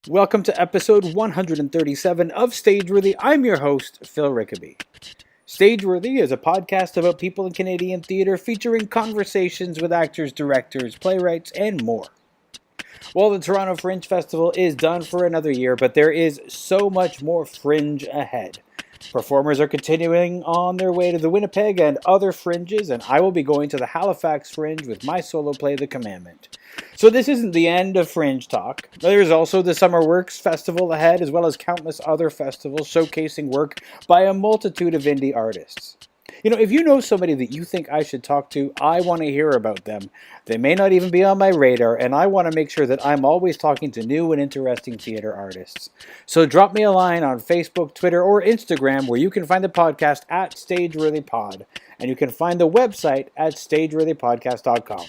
Welcome to episode 137 of Stageworthy. I'm your host, Phil Rickaby. Stageworthy is a podcast about people in Canadian theatre featuring conversations with actors, directors, playwrights, and more. Well, the Toronto Fringe Festival is done for another year, but there is so much more Fringe ahead. Performers are continuing on their way to the Winnipeg and other fringes, and I will be going to the Halifax Fringe with my solo play, The Commandment. So this isn't the end of Fringe talk. There is also the Summer Works Festival ahead, as well as countless other festivals showcasing work by a multitude of indie artists. You know, if you know somebody that you think I should talk to, I want to hear about them. They may not even be on my radar, and I want to make sure that I'm always talking to new and interesting theater artists. So drop me a line on Facebook, Twitter, or Instagram, where you can find the podcast at StageworthyPod, and you can find the website at StageworthyPodcast.com.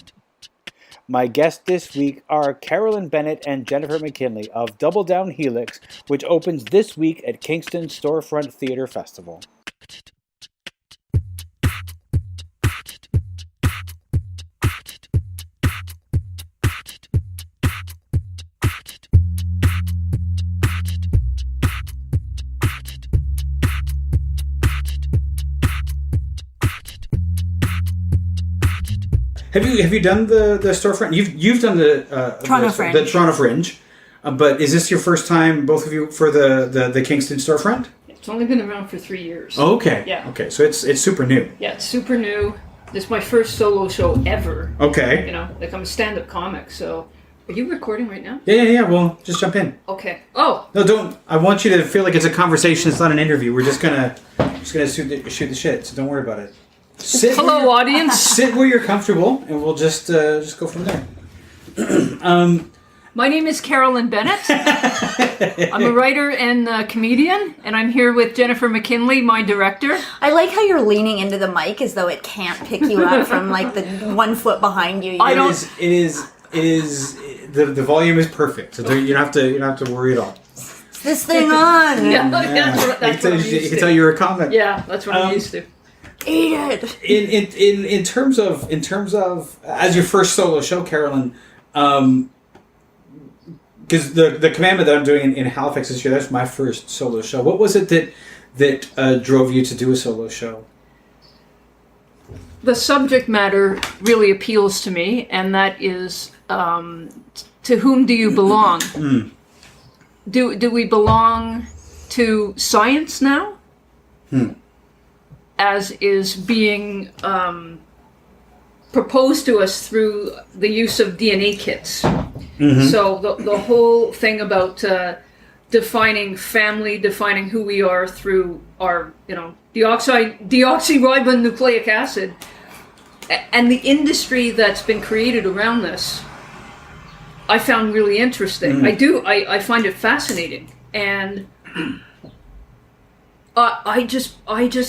My guests this week are Carolyn, Bennett, and Jennifer McKinley of Double Down Helix, which opens this week at Kingston Storefront Theatre Festival. Have you done the Storefront? You've done the Toronto Fringe, but is this your first time, both of you, for the Kingston Storefront? It's only been around for 3 years. Oh, okay. Yeah. Okay, so it's super new. Yeah, it's super new. This is my first solo show ever. Okay. You know, like I'm a stand-up comic, so... Are you recording right now? Yeah. Well, just jump in. Okay. Oh! No, don't. I want you to feel like it's a conversation. It's not an interview. We're just gonna shoot the shit, so don't worry about it. Hello, audience. Sit where you're comfortable, and we'll just go from there. My name is Carolyn Bennett. I'm a writer and comedian, and I'm here with Jennifer McKinley, my director. I like how you're leaning into the mic as though it can't pick you up from like the 1 foot behind you. It is. The volume is perfect, so you don't have to worry at all. Is this thing on? Yeah. That's what I'm used to. You can tell you're a comic. Yeah, that's what I'm used to. Eat it. In terms of as your first solo show, Carolyn, because the Commandment that I'm doing in Halifax this year, that's my first solo show. What was it that drove you to do a solo show? The subject matter really appeals to me, and that is, to whom do you belong? Do we belong to science now? As is being proposed to us through the use of DNA kits. Mm-hmm. So the whole thing about defining family, defining who we are through our, deoxyribonucleic acid, and the industry that's been created around this, I found really interesting. I find it fascinating, and I just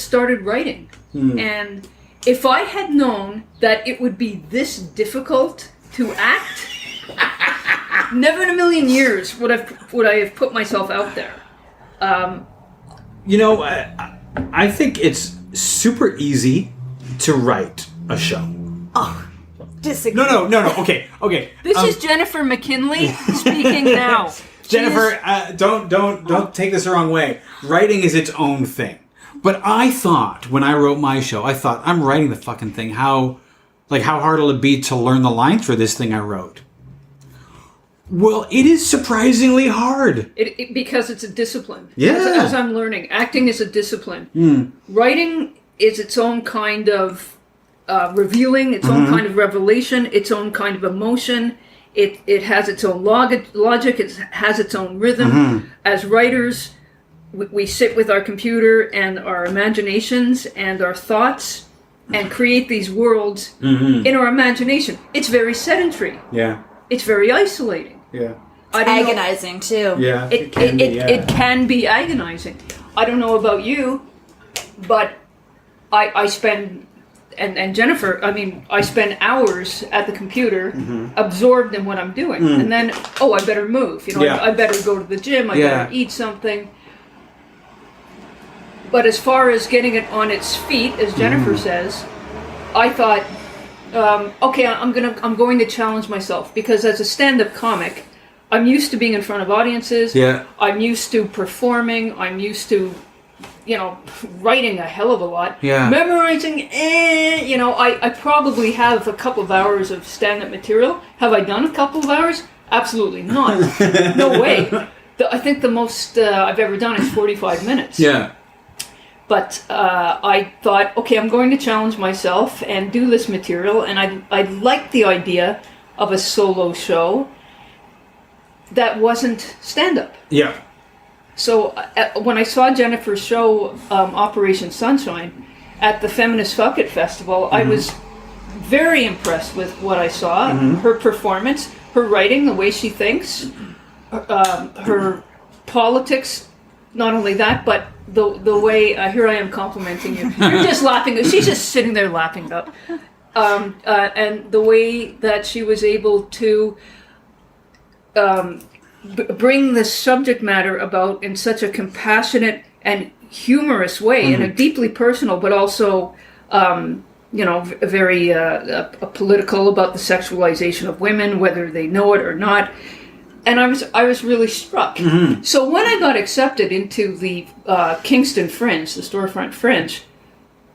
started writing, and if I had known that it would be this difficult to act, never in a million years would I have put myself out there. I think it's super easy to write a show. Oh, disagree. No. Okay. This is Jennifer McKinley speaking now. Jennifer, don't take this the wrong way. Writing is its own thing. But I thought, when I wrote my show, I'm writing the fucking thing. How hard will it be to learn the lines for this thing I wrote? Well, it is surprisingly hard. Because it's a discipline. Yeah. As I'm learning. Acting is a discipline. Writing is its own kind of revealing, its own kind of revelation, its own kind of emotion. It has its own logic, it has its own rhythm. As writers, we sit with our computer and our imaginations and our thoughts and create these worlds in our imagination. It's very sedentary. Yeah. It's very isolating. Yeah. Agonizing too. Yeah. It can be agonizing. I don't know about you, but I spend... And Jennifer, I spend hours at the computer, absorbed in what I'm doing, and then I better move. I better go to the gym. I better eat something. But as far as getting it on its feet, as Jennifer says, I thought, okay, I'm going to challenge myself, because as a stand-up comic, I'm used to being in front of audiences. Yeah. I'm used to performing. I'm used to, writing a hell of a lot. Yeah. Memorizing, I probably have a couple of hours of stand-up material. Have I done a couple of hours? Absolutely not. No way. I think the most I've ever done is 45 minutes. Yeah. But I thought, okay, I'm going to challenge myself and do this material, and I liked the idea of a solo show that wasn't stand-up. Yeah. So when I saw Jennifer's show, Operation Sunshine, at the Feminist Fuck It Festival, I was very impressed with what I saw. Her performance, her writing, the way she thinks, her politics, not only that, but the way, here I am complimenting you. You're just laughing. She's just sitting there laughing up. And the way that she was able to bring the subject matter about in such a compassionate and humorous way, in a deeply personal, but also, very political about the sexualization of women, whether they know it or not. And I was really struck. So when I got accepted into the Kingston Fringe, the Storefront Fringe,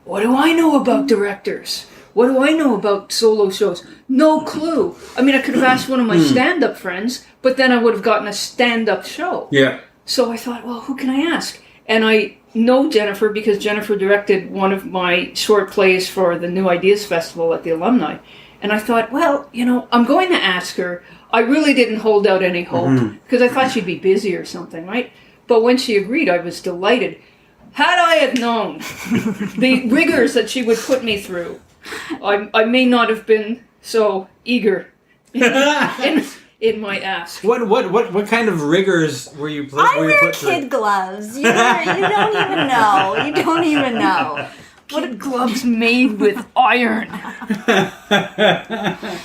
what do I know about directors? What do I know about solo shows? No clue. I mean, I could have asked one of my stand-up friends, but then I would have gotten a stand-up show. Yeah. So I thought, well, who can I ask? And I know Jennifer because Jennifer directed one of my short plays for the New Ideas Festival at the Alumnae. And I thought, well, I'm going to ask her. I really didn't hold out any hope because I thought she'd be busy or something, right? But when she agreed, I was delighted. Had I have known the rigors that she would put me through, I may not have been so eager in my ask. What kind of rigors were you put I wear put through? kid gloves. You don't even know. You don't even know. What are gloves made with iron?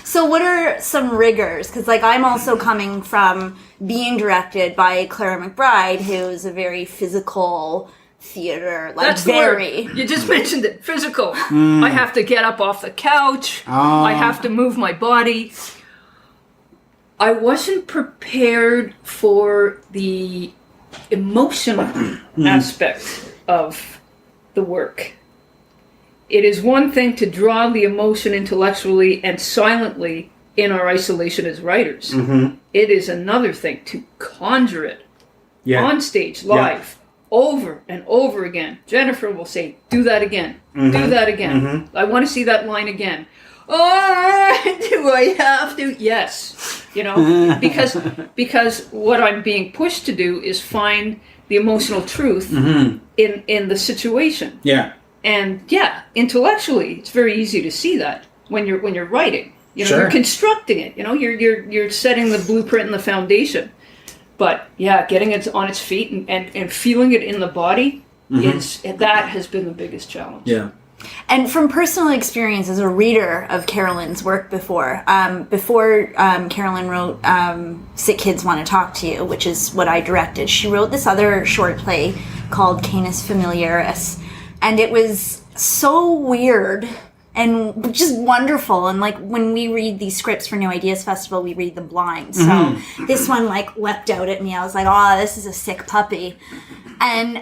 So what are some rigors? Because I'm also coming from being directed by Clara McBride, who's a very physical theater, That's very. The word. You just mentioned it. Physical. I have to get up off the couch. I have to move my body. I wasn't prepared for the emotional aspect of the work. It is one thing to draw the emotion intellectually and silently in our isolation as writers. It is another thing to conjure it on stage, live, over and over again. Jennifer will say, do that again, do that again. I want to see that line again. Oh, do I have to? Yes. Because what I'm being pushed to do is find the emotional truth in the situation. Yeah. And intellectually, it's very easy to see that when you're writing. You're constructing it. You're setting the blueprint and the foundation. But getting it on its feet and feeling it in the body that has been the biggest challenge. Yeah. And from personal experience as a reader of Carolyn's work before Carolyn wrote Sick Kids Want to Talk to You, which is what I directed, she wrote this other short play called Canis Familiaris. And it was so weird and just wonderful. And when we read these scripts for New Ideas Festival, we read them blind. So this one leapt out at me. I was like, oh, this is a sick puppy. And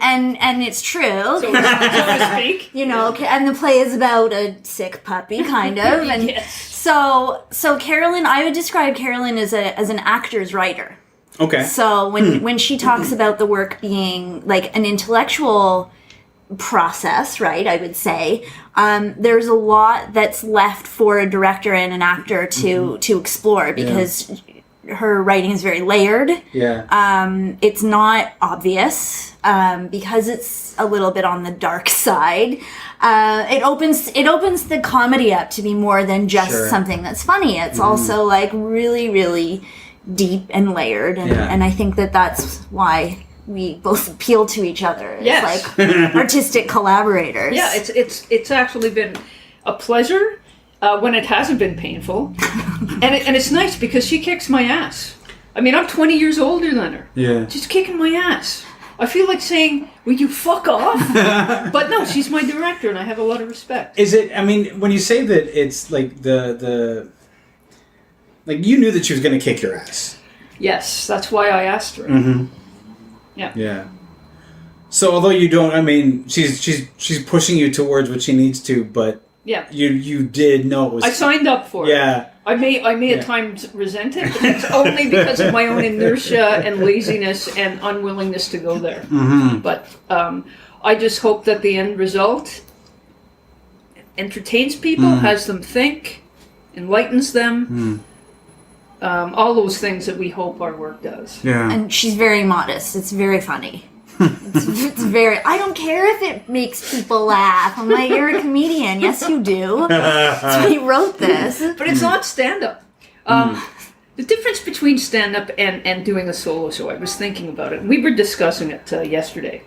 it's true. So to speak. And the play is about a sick puppy, kind of. And yes. So Carolyn, I would describe Carolyn as an actor's writer. Okay. So when she talks about the work being an intellectual process, right, I would say, there's a lot that's left for a director and an actor to explore because her writing is very layered. Yeah. It's not obvious because it's a little bit on the dark side. It opens the comedy up to be more than just something that's funny. It's also really, really deep and layered, and I think that's why we both appeal to each other as artistic collaborators. Yeah, it's actually been a pleasure when it hasn't been painful, and it's nice because she kicks my ass. I mean, I'm 20 years older than her. Yeah, she's kicking my ass. I feel like saying, "Will you fuck off?" But no, she's my director, and I have a lot of respect. Is it? I mean, when you say that, it's the you knew that she was going to kick your ass. Yes, that's why I asked her. Yeah. Yeah. So although you don't, I mean, she's pushing you towards what she needs to, but yeah, you did know it was. I signed up for it. Yeah. I may at times resent it, but it's only because of my own inertia and laziness and unwillingness to go there. But I just hope that the end result entertains people, has them think, enlightens them. All those things that we hope our work does. Yeah. And she's very modest. It's very funny. It's very. I don't care if it makes people laugh. I'm like, you're a comedian. Yes, you do. So he wrote this. But it's not stand-up. The difference between stand-up and doing a solo show, I was thinking about it. We were discussing it yesterday.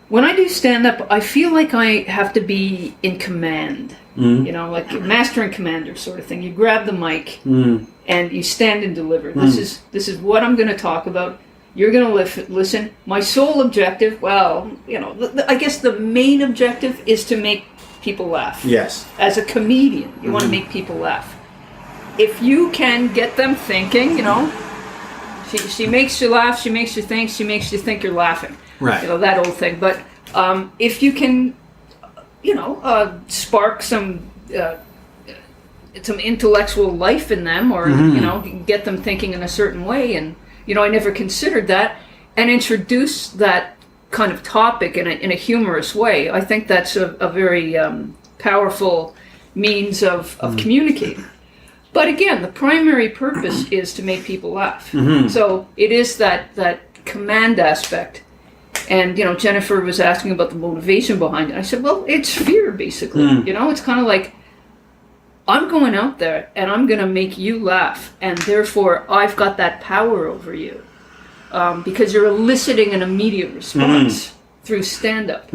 When I do stand-up, I feel like I have to be in command. You know, like master and commander sort of thing. You grab the mic and you stand and deliver. This is what I'm going to talk about. You're going to listen. My sole objective, well, you know, I guess the main objective is to make people laugh. Yes. As a comedian, you want to make people laugh. If you can get them thinking, you know, she makes you laugh, she makes you think, she makes you think you're laughing. Right. You know, that old thing. But if you can, you know, spark some intellectual life in them, or you know, get them thinking in a certain way, and you know, I never considered that, and introduce that kind of topic in a humorous way. I think that's a very powerful means of communicating. But again, the primary purpose is to make people laugh. So it is that command aspect. And, you know, Jennifer was asking about the motivation behind it. I said, well, it's fear, basically. You know, it's kind of like, I'm going out there and I'm going to make you laugh. And therefore, I've got that power over you. Because you're eliciting an immediate response through stand-up.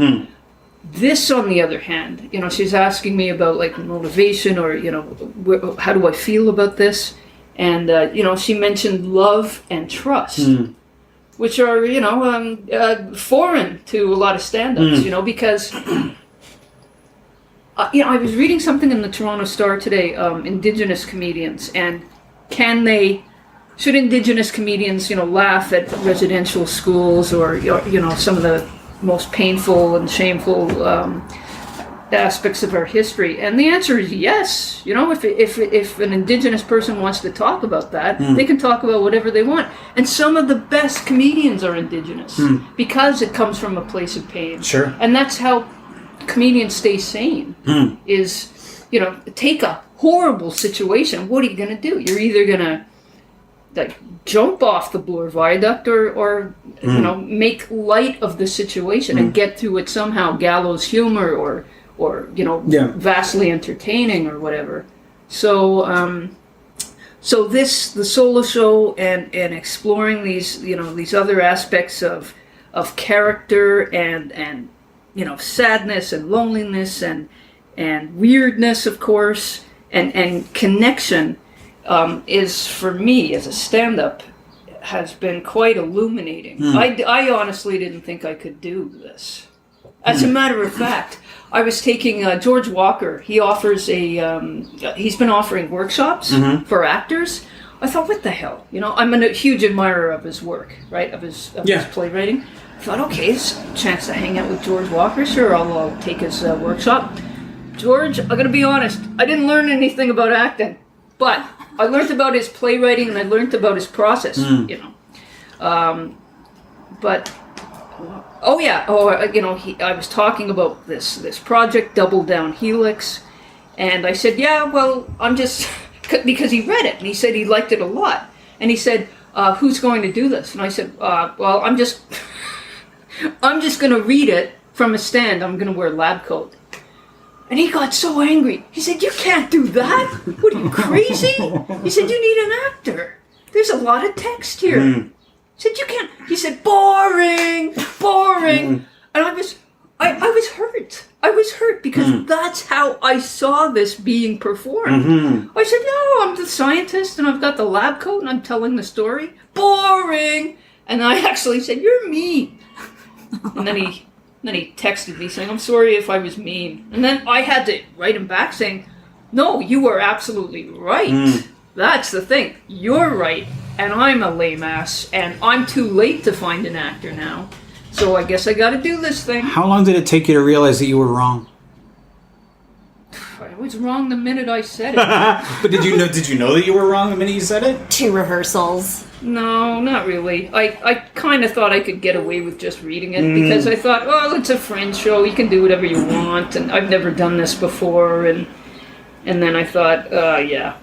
This, on the other hand, you know, she's asking me about, like, motivation or, you know, how do I feel about this? And, you know, she mentioned love and trust. Which are, you know, foreign to a lot of stand-ups, you know, because, you know, I was reading something in the Toronto Star today, Indigenous comedians, and should Indigenous comedians, you know, laugh at residential schools or, you know, some of the most painful and shameful aspects of our history? And the answer is yes. You know, if an Indigenous person wants to talk about that, they can talk about whatever they want. And some of the best comedians are Indigenous because it comes from a place of pain. Sure. And that's how comedians stay sane. Is, you know, take a horrible situation. What are you going to do? You're either going to like jump off the Bloor Viaduct or you know, make light of the situation and get through it somehow, gallows humor or you know, vastly entertaining or whatever. So so the solo show and exploring these, you know, these other aspects of character and you know, sadness and loneliness and weirdness, of course, and connection is, for me as a stand-up, has been quite illuminating. I honestly didn't think I could do this. As a matter of fact, I was taking George Walker. He offers he's been offering workshops for actors. I thought, what the hell? You know, I'm a huge admirer of his work, right? Of his playwriting. I thought, okay, it's a chance to hang out with George Walker. Sure, I'll take his workshop. George, I'm going to be honest, I didn't learn anything about acting, but I learned about his playwriting and I learned about his process, you know. But, you know, I was talking about this project, Double Down Helix, and I said, yeah, well, I'm just, because he read it, and he said he liked it a lot. And he said, who's going to do this? And I said, well, I'm just going to read it from a stand. I'm going to wear a lab coat. And he got so angry. He said, you can't do that. What, are you crazy? He said, you need an actor. There's a lot of text here. He said, you can't. He said, boring. And I was hurt. I was hurt because that's how I saw this being performed. I said, no, I'm the scientist and I've got the lab coat and I'm telling the story. Boring. And I actually said, you're mean. And then he texted me saying, I'm sorry if I was mean. And then I had to write him back saying, no, you are absolutely right. That's the thing. You're right. and I'm a lame ass, and I'm too late to find an actor now. So I guess I got to do this thing. How long did it take you to realize that you were wrong? I was wrong the minute I said it. But did you know that you were wrong the minute you said it? 2 rehearsals. No, not really. I kind of thought I could get away with just reading it because I thought, well, it's a Fringe show. You can do whatever you want, and I've never done this before. And then I thought, yeah.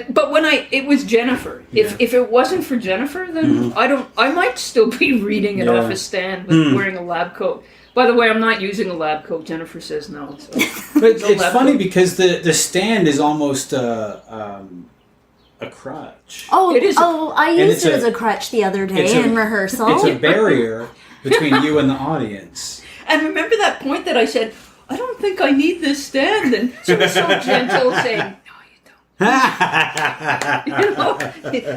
But when it was Jennifer. If it wasn't for Jennifer, then I might still be reading it off a stand with wearing a lab coat. By the way, I'm not using a lab coat. Jennifer says no. So. But it's funny because the stand is almost a crutch. Oh, It is I used it as a crutch the other day in rehearsal. It's a barrier between you and the audience. And remember that point that I said, I don't think I need this stand, and she was so gentle saying, no, you don't.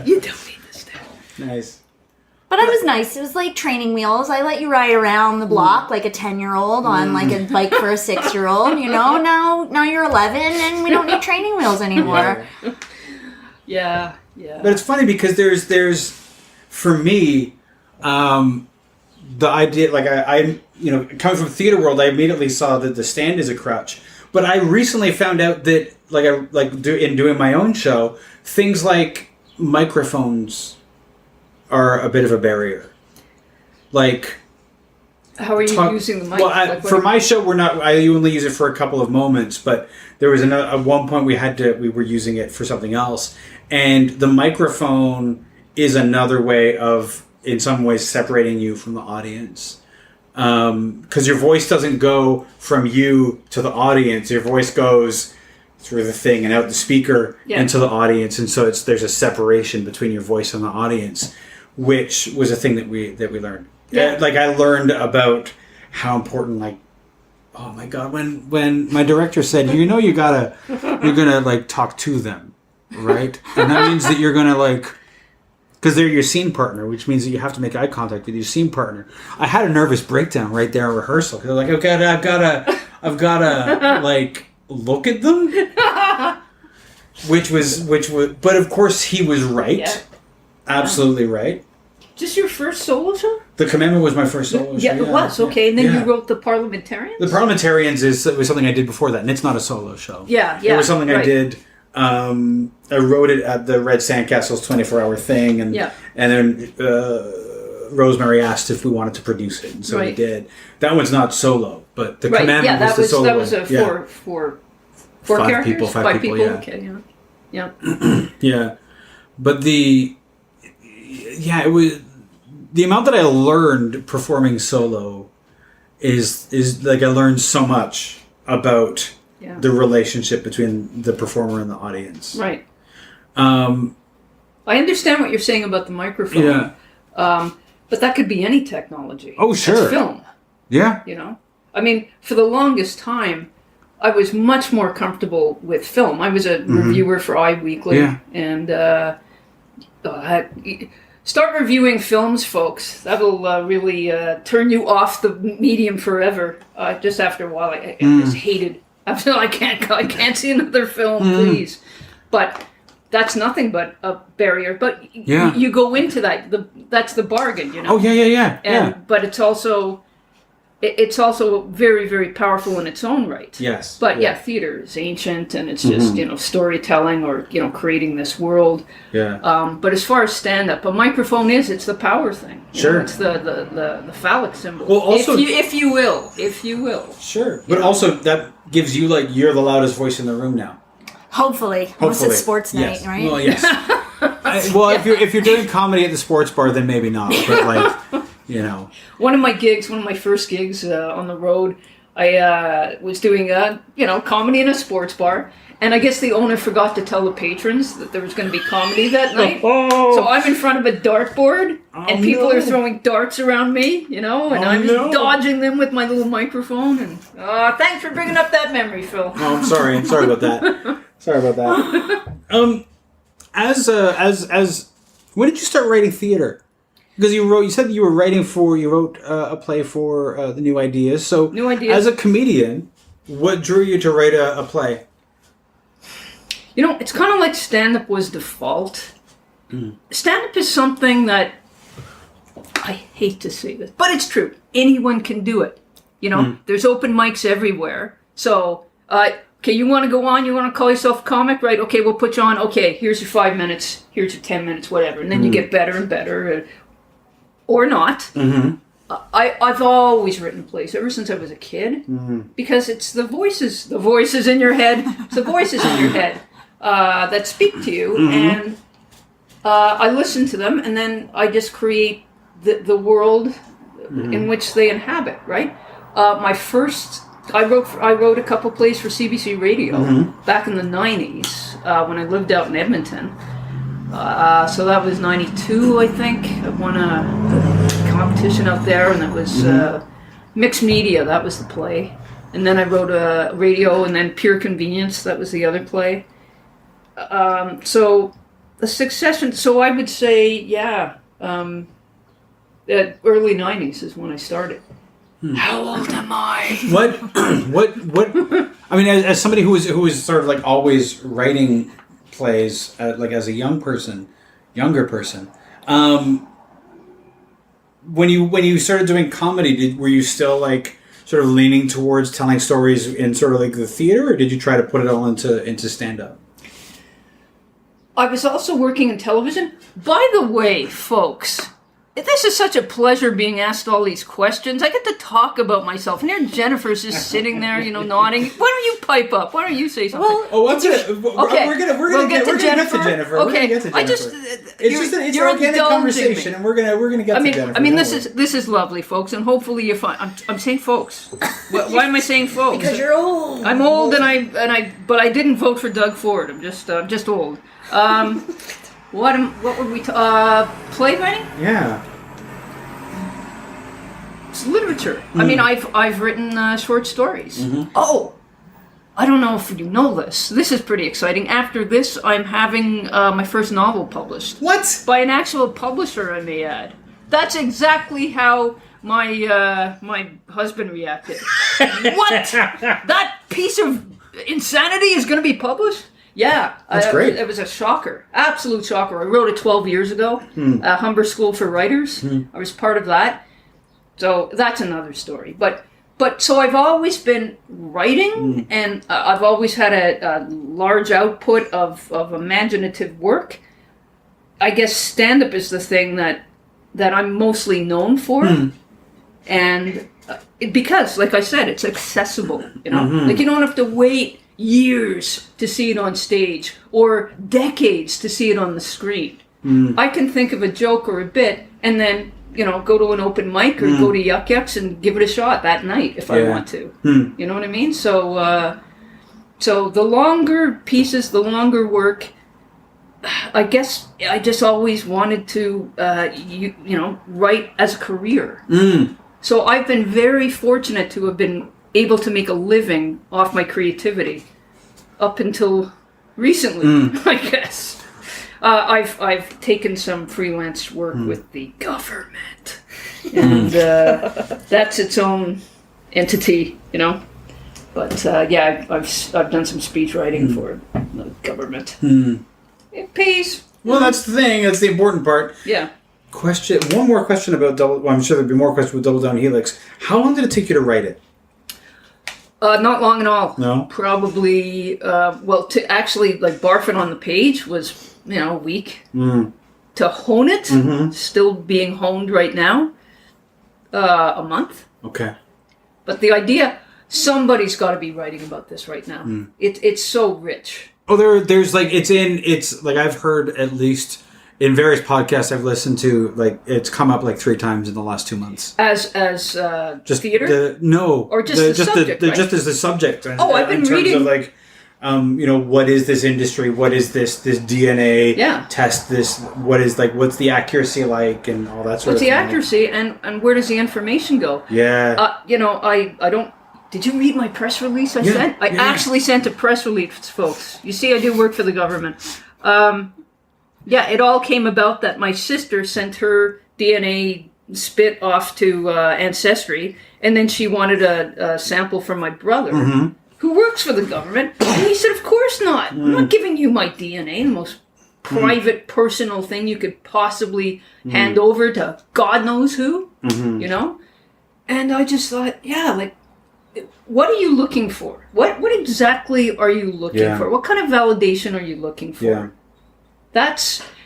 You don't need this stand. Nice. But it was nice. It was like training wheels. I let you ride around the block like a 10-year-old on like a bike for a 6-year-old. You know, now you're 11 and we don't need training wheels anymore. Yeah. But it's funny because there's for me, the idea, like I coming from theater world, I immediately saw that the stand is a crutch. But I recently found out that in doing my own show, things like microphones are a bit of a barrier. Like, how are you using the mic? Well, for my show, I only use it for a couple of moments. But there was at one point we were using it for something else, and the microphone is another way of, in some ways, separating you from the audience. Because your voice doesn't go from you to the audience. Your voice goes through the thing and out the speaker into the audience, and so there's a separation between your voice and the audience, which was a thing that we learned. Yeah. Like I learned about how important, like, oh my god, when my director said, you're gonna like talk to them, right? And that means that you're gonna like, because they're your scene partner, which means that you have to make eye contact with your scene partner. I had a nervous breakdown right there in rehearsal. Because like, okay, I've gotta like look at them, which was, but of course he was right, absolutely right. Just your first solo show? The Commandment was my first solo show. Yeah, it was. Okay, and then you wrote The Parliamentarians? The Parliamentarians was something I did before that, and it's not a solo show. Yeah. It was something I did. I wrote it at the Red Sandcastle's 24-hour thing, and then Rosemary asked if we wanted to produce it, and so we did. That one's not solo, but the Commandment was the solo. That was four five characters? Five people, yeah. Okay, yeah. Yeah. But it was the amount that I learned performing solo is like I learned so much about the relationship between the performer and the audience. Right. I understand what you're saying about the microphone. Yeah. But that could be any technology. Oh, sure. It's film. Yeah. I mean, for the longest time, I was much more comfortable with film. I was a reviewer for iWeekly, and start reviewing films, folks. That'll really turn you off the medium forever. Just after a while, I just hated. After I can't see another film, please. But that's nothing but a barrier. But you go into that. That's the bargain, Oh yeah. But it's also very, very powerful in its own right. Yes. But theater is ancient, and it's just storytelling or creating this world. Yeah. But as far as stand-up, a microphone it's the power thing. Sure. It's the phallic symbol. Well, also, if you will. Sure. But also that gives you you're the loudest voice in the room now. Hopefully. Unless it's sports night, right? Well, yes. If you're doing comedy at the sports bar, then maybe not. But one of my first gigs on the road, I was doing comedy in a sports bar, and I guess the owner forgot to tell the patrons that there was going to be comedy that night. So I'm in front of a dartboard, and people are throwing darts around me, and I'm just dodging them with my little microphone. And thanks for bringing up that memory, Phil. Oh, I'm sorry. I'm sorry about that. As when did you start writing theater? Because you said that you wrote a play for the New Ideas. So New Ideas. As a comedian, what drew you to write a play? It's kind of like stand-up was default. stand-up is something that, I hate to say this, but it's true. Anyone can do it. You know, there's open mics everywhere. So, okay, you want to go on? You want to call yourself a comic? Right, okay, we'll put you on. Okay, here's your 5 minutes. Here's your 10 minutes, whatever. And then you get better and better. Or not. I've always written plays ever since I was a kid. Because it's the voices in your head. It's the voices in your head that speak to you. And I listen to them, and then I just create the world in which they inhabit, right? I wrote a couple plays for CBC Radio back in the 90s when I lived out in Edmonton. So that was 92, I think. I won a competition out there, and it was mixed media. That was the play. And then I wrote a radio, and then Pure Convenience. That was the other play. So the succession. So I would say, the early 90s is when I started. How old am I? What? I mean, as somebody who was sort of like always writing plays, like as a younger person, when you started doing comedy, were you still like sort of leaning towards telling stories in sort of like the theater, or did you try to put it all into stand-up? I was also working in television. By the way, folks, this is such a pleasure being asked all these questions. I get to talk about myself. And here Jennifer's just sitting there, nodding. Why don't you pipe up? Why don't you say something? Well, we're gonna get to Jennifer. Okay, it's an organic conversation, and we're gonna get to Jennifer. I mean, this is lovely, folks, and hopefully you find. I'm saying folks. Why am I saying folks? Because you're old. I'm old, but I didn't vote for Doug Ford. I'm just old. What were we playwriting? Yeah. It's literature. I mean, I've written short stories. Oh, I don't know if you know this. This is pretty exciting. After this, I'm having my first novel published. What? By an actual publisher, I may add. That's exactly how my husband reacted. What? That piece of insanity is going to be published? Yeah. That's great. It was a shocker. Absolute shocker. I wrote it 12 years ago. Humber School for Writers. I was part of that. So that's another story. But so I've always been writing, and I've always had a large output of imaginative work. I guess stand-up is the thing that I'm mostly known for. And because, like I said, it's accessible. Like you don't have to wait years to see it on stage or decades to see it on the screen. I can think of a joke or a bit and then go to an open mic or go to Yuck Yucks and give it a shot that night if I want to. You know what I mean? So so the longer pieces, the longer work, I guess I just always wanted to write as a career. So I've been very fortunate to have been able to make a living off my creativity up until recently, I guess. I've taken some freelance work with the government, and that's its own entity, But I've done some speech writing for the government. It pays. Well, that's the thing. That's the important part. Yeah. One more question about Double. Well, I'm sure there'll be more questions with Double Down Helix. How long did it take you to write it? Not long at all. No. Probably. To actually barf it on the page was a week. To hone it, still being honed right now, a month. Okay. But the idea, somebody's got to be writing about this right now. It's so rich. Oh, there's it's like I've heard at least in various podcasts I've listened to, it's come up 3 times in the last 2 months. As just theater? Or just the subject, right? Just as the subject. I've been reading. In terms of what is this industry? What is this DNA test? What is what's the accuracy like and all that sort of thing. What's the accuracy and where does the information go? Yeah. I don't. Did you read my press release I sent? I actually sent a press release, folks. You see, I do work for the government. It all came about that my sister sent her DNA spit off to Ancestry, and then she wanted a sample from my brother, who works for the government. And he said, of course not. I'm not giving you my DNA, the most private, personal thing you could possibly hand over to God knows who, you know? And I just thought, what are you looking for? What exactly are you looking for? What kind of validation are you looking for?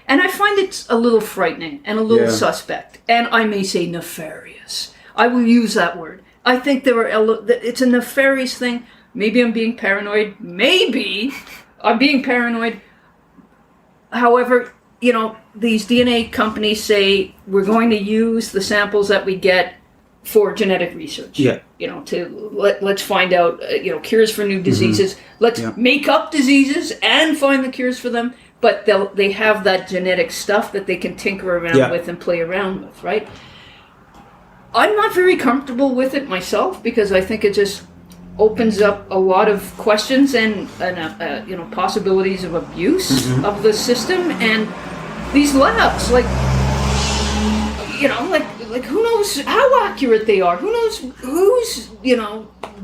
And I find it's a little frightening and a little suspect. And I may say nefarious. I will use that word. I think it's a nefarious thing. Maybe I'm being paranoid. Maybe I'm being paranoid. However, you know, these DNA companies say we're going to use the samples that we get for genetic research. Yeah. You know, let's find out, cures for new diseases. Let's make up diseases and find the cures for them. But they have that genetic stuff that they can tinker around with and play around with, right? I'm not very comfortable with it myself because I think it just opens up a lot of questions and possibilities of abuse of the system and these labs. Like who knows how accurate they are? Who knows who's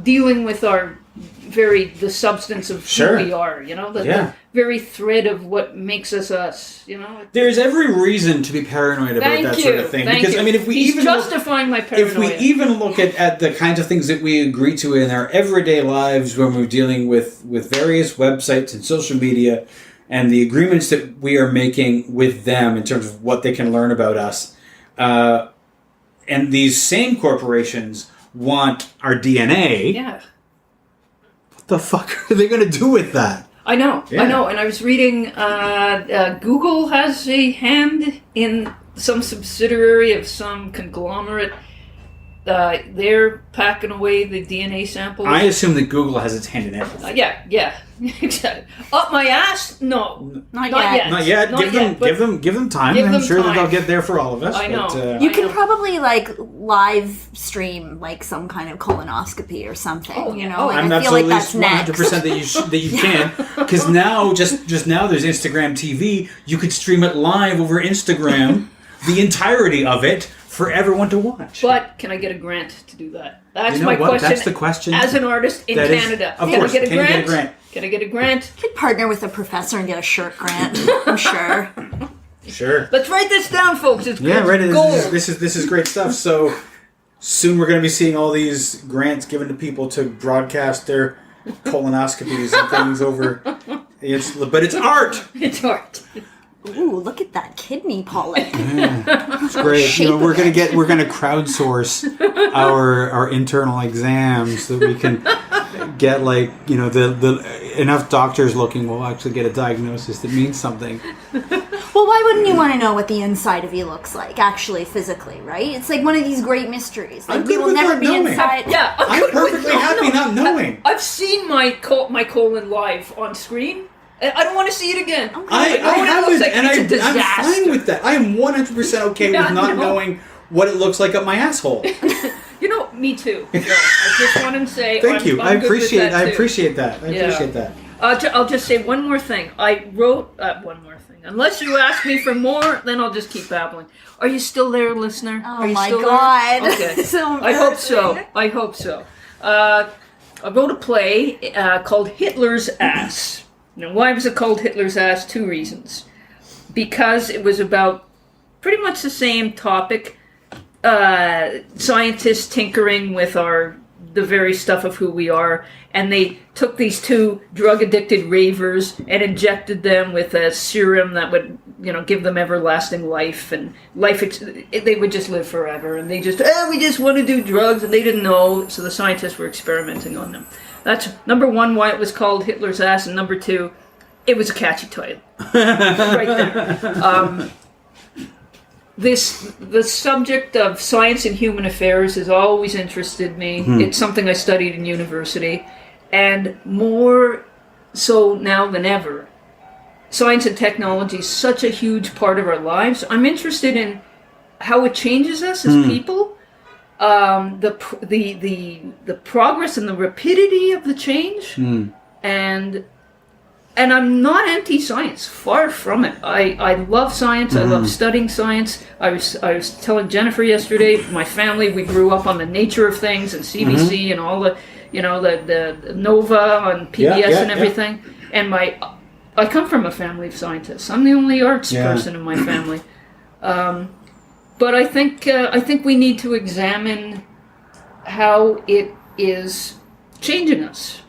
dealing with the substance of who we are? The very thread of what makes us. There's every reason to be paranoid about that sort of thing. Because I mean, if we even justifying my paranoia. If we even look at the kinds of things that we agree to in our everyday lives when we're dealing with various websites and social media, and the agreements that we are making with them in terms of what they can learn about us, and these same corporations want our DNA. Yeah. What the fuck are they going to do with that? I know. And I was reading Google has a hand in some subsidiary of some conglomerate. They're packing away the DNA samples. I assume that Google has its hand in everything. Yeah, exactly. Up my ass? No, not yet. Not yet. Give them time. I'm sure that they'll get there for all of us. I know. But, you can probably live stream some kind of colonoscopy or something. I'm absolutely 100% that you can, because now just now there's Instagram TV. You could stream it live over Instagram, the entirety of it, for everyone to watch. But can I get a grant to do that? That's my question. That's the question. As an artist in Canada, of course, can you get a grant? Can I get a grant? You could partner with a professor and get a shirt grant. I'm sure. Sure. Let's write this down, folks. It's right. gold. This is great stuff. So soon we're going to be seeing all these grants given to people to broadcast their colonoscopies and things over. But it's art. It's art. Ooh, look at that kidney pollen. It's great. We're gonna crowdsource our internal exams so that we can get the enough doctors looking will actually get a diagnosis that means something. Well, why wouldn't you want to know what the inside of you looks like, actually, physically, right? It's like one of these great mysteries. Like, we will never be inside. Yeah, I'm perfectly happy not knowing. I've seen my colon live on screen. I don't want to see it again. I haven't, and I'm fine with that. I am 100% okay with not knowing what it looks like up my asshole. Me too. I just want to say thank you. I appreciate that. I'll just say one more thing. I wrote one more thing. Unless you ask me for more, then I'll just keep babbling. Are you still there, listener? Oh my God. There? Okay. I hope so. I wrote a play called Hitler's Ass. Now, why was it called Hitler's Ass? 2 reasons. Because it was about pretty much the same topic. Scientists tinkering with the very stuff of who we are, and they took these 2 drug-addicted ravers and injected them with a serum that would, give them everlasting life, and they would just live forever, and they just, we just want to do drugs, and they didn't know, so the scientists were experimenting on them. That's number 1, why it was called Hitler's Ass, and number 2, it was a catchy title. Right there. The subject of science and human affairs has always interested me. It's something I studied in university, and more so now than ever, science and technology is such a huge part of our lives. I'm interested in how it changes us as people. The progress and the rapidity of the change, and I'm not anti-science. Far from it. I love science. I love studying science. I was telling Jennifer yesterday. My family, we grew up on the nature of things and CBC and all the the Nova on PBS and everything. And I come from a family of scientists. I'm the only arts person in my family. But I think we need to examine how it is changing us.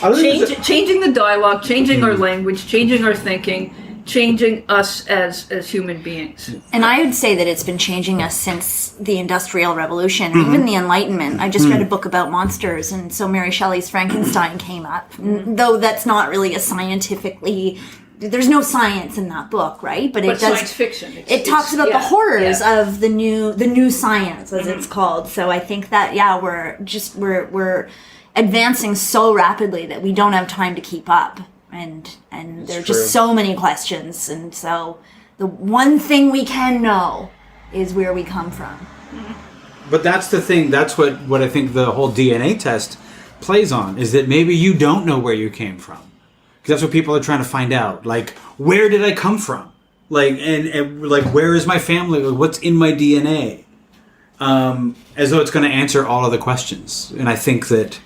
Changing the dialogue, changing our language, changing our thinking, changing us as human beings. And I would say that it's been changing us since the Industrial Revolution, even the Enlightenment. I just read a book about monsters, and so Mary Shelley's Frankenstein came up. Though that's not really a scientifically... There's no science in that book, right? But it does science fiction. It talks about the horrors of the new science, as it's called. So I think that we're advancing so rapidly that we don't have time to keep up, and there are just so many questions. And so the one thing we can know is where we come from. But that's the thing. That's what I think the whole DNA test plays on, is that maybe you don't know where you came from. That's what people are trying to find out. Like, where did I come from? Like, and like, where is my family? Like, what's in my DNA? As though it's going to answer all of the questions. And I think that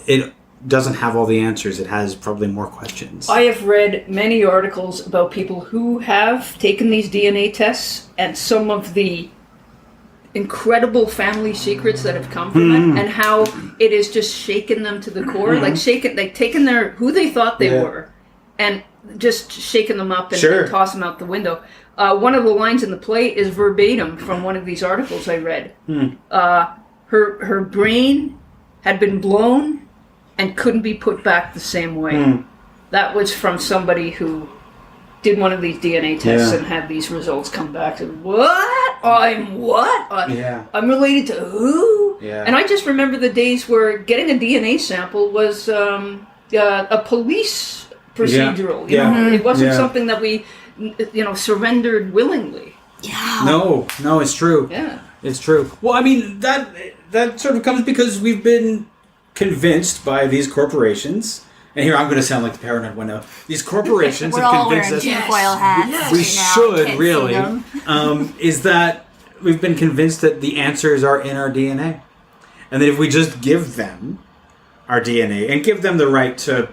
it doesn't have all the answers. It has probably more questions. I have read many articles about people who have taken these DNA tests and some of the incredible family secrets that have come from it, and how it has just shaken them to the core. Like taken who they thought they were, and just shaken them up and tossed them out the window. One of the lines in the play is verbatim from one of these articles I read. Her brain had been blown and couldn't be put back the same way. That was from somebody who did one of these DNA tests and had these results come back. And what? I'm what? I'm related to who? And I just remember the days where getting a DNA sample was a police procedural. You know, it wasn't something that we, surrendered willingly. No, it's true. It's true. Well, I mean, that sort of comes because we've been convinced by these corporations. And here I'm going to sound like the paranoid one now. These corporations have convinced us. Tinfoil hats. We should really. Is that we've been convinced that the answers are in our DNA, and that if we just give them our DNA and give them the right to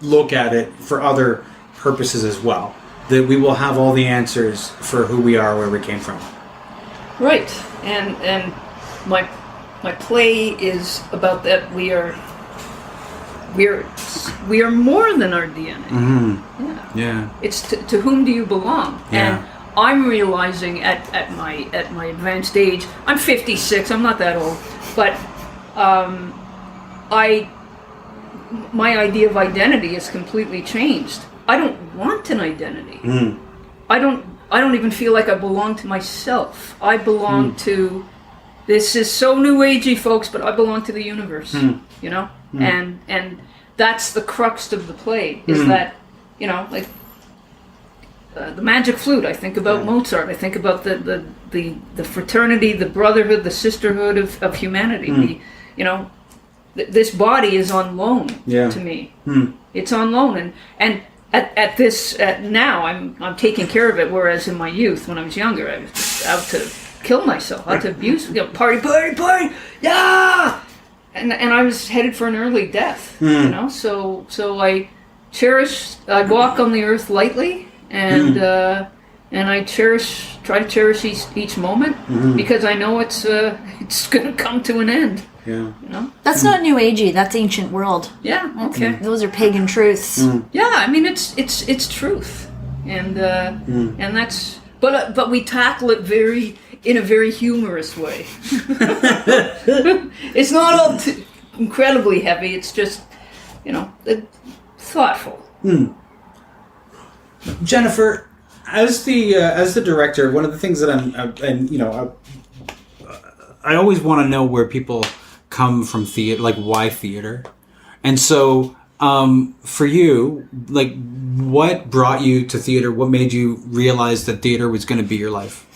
look at it for other purposes as well, that we will have all the answers for who we are, where we came from. Right, and my play is about that. We are more than our DNA. It's to whom do you belong? And I'm realizing at my advanced age, I'm 56. I'm not that old, but my idea of identity has completely changed. I don't want an identity. I don't even feel like I belong to myself. I belong to. This is so new agey, folks, but I belong to the universe. You know. And that's the crux of the play, is that, like the magic flute. I think about Mozart. I think about the fraternity, the brotherhood, the sisterhood of humanity. This body is on loan to me. It's on loan, and at this now I'm taking care of it. Whereas in my youth, when I was younger, I was just out to kill myself, out to abuse, party, yeah. And I was headed for an early death, So I walk on the earth lightly, and I try to cherish each moment, because I know it's going to come to an end. That's not new agey. That's ancient world. Okay. Those are pagan truths. I mean it's truth, and that's but we tackle it in a very humorous way. It's not all incredibly heavy. It's just, thoughtful. Jennifer, as the director, one of the things that I always want to know where people come from theater, like why theater, and so for you, like, what brought you to theater? What made you realize that theater was going to be your life?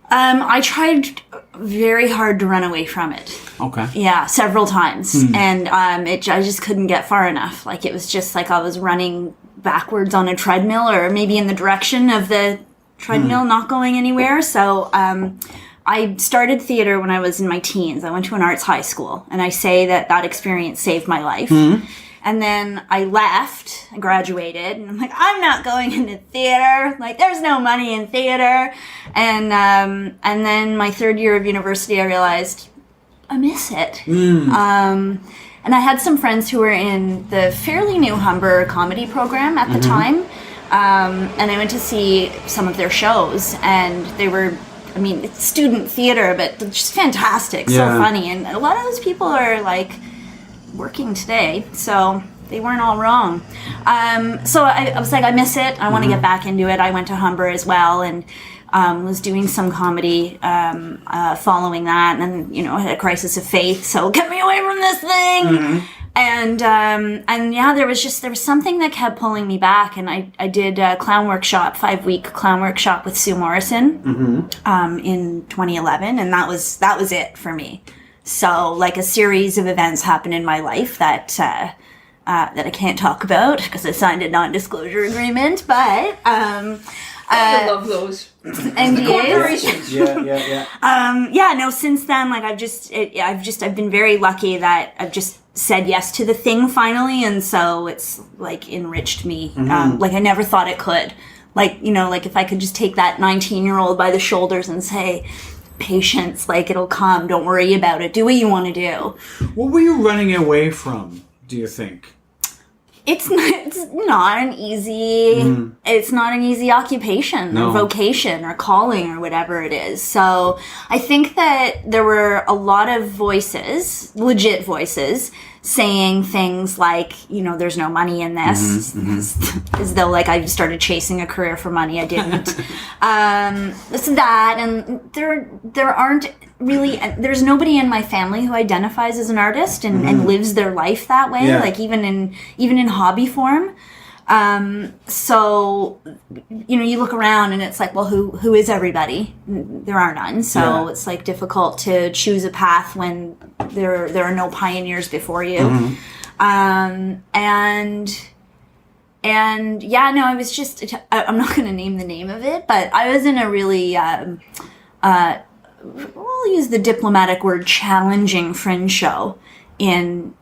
I tried very hard to run away from it. Okay. Yeah, several times. And I just couldn't get far enough. Like, it was just like I was running backwards on a treadmill, or maybe in the direction of the treadmill, not going anywhere. So I started theater when I was in my teens. I went to an arts high school, and I say that experience saved my life. And then I left, I graduated, and I'm like, I'm not going into theater. Like, there's no money in theater. And then my third year of university, I realized I miss it. And I had some friends who were in the fairly new Humber comedy program at the time. And I went to see some of their shows, and they were, I mean, it's student theater, but just fantastic, so funny. And a lot of those people are like working today, so they weren't all wrong. So I was like, I miss it. I want to get back into it. I went to Humber as well, and was doing some comedy following that, and then, I had a crisis of faith, so get me away from this thing. And yeah, there was something that kept pulling me back, and I did a clown workshop, 5-week clown workshop with Sue Morrison in 2011, and that was it for me. So, like, a series of events happened in my life that I can't talk about because I signed a non-disclosure agreement, but I love those. NDAs. Yeah. Since then, like, I've been very lucky that I've just said yes to the thing finally, and so it's like enriched me. Like, I never thought it could. Like, like if I could just take that 19-year-old by the shoulders and say, patience, like, it'll come, don't worry about it, do what you want to do. What were you running away from, do you think? It's not an easy occupation or vocation or calling or whatever it is. So I think that there were a lot of voices, legit voices, saying things like, there's no money in this, as though like I started chasing a career for money. I didn't. This and that, and there aren't really, there's nobody in my family who identifies as an artist and lives their life that way, like even in hobby form. So, you look around and it's like, well, who is everybody? There are none. So it's like difficult to choose a path when there are no pioneers before you. I was just, I'm not going to name the name of it, but I was in a really, we'll use the diplomatic word, challenging fringe show in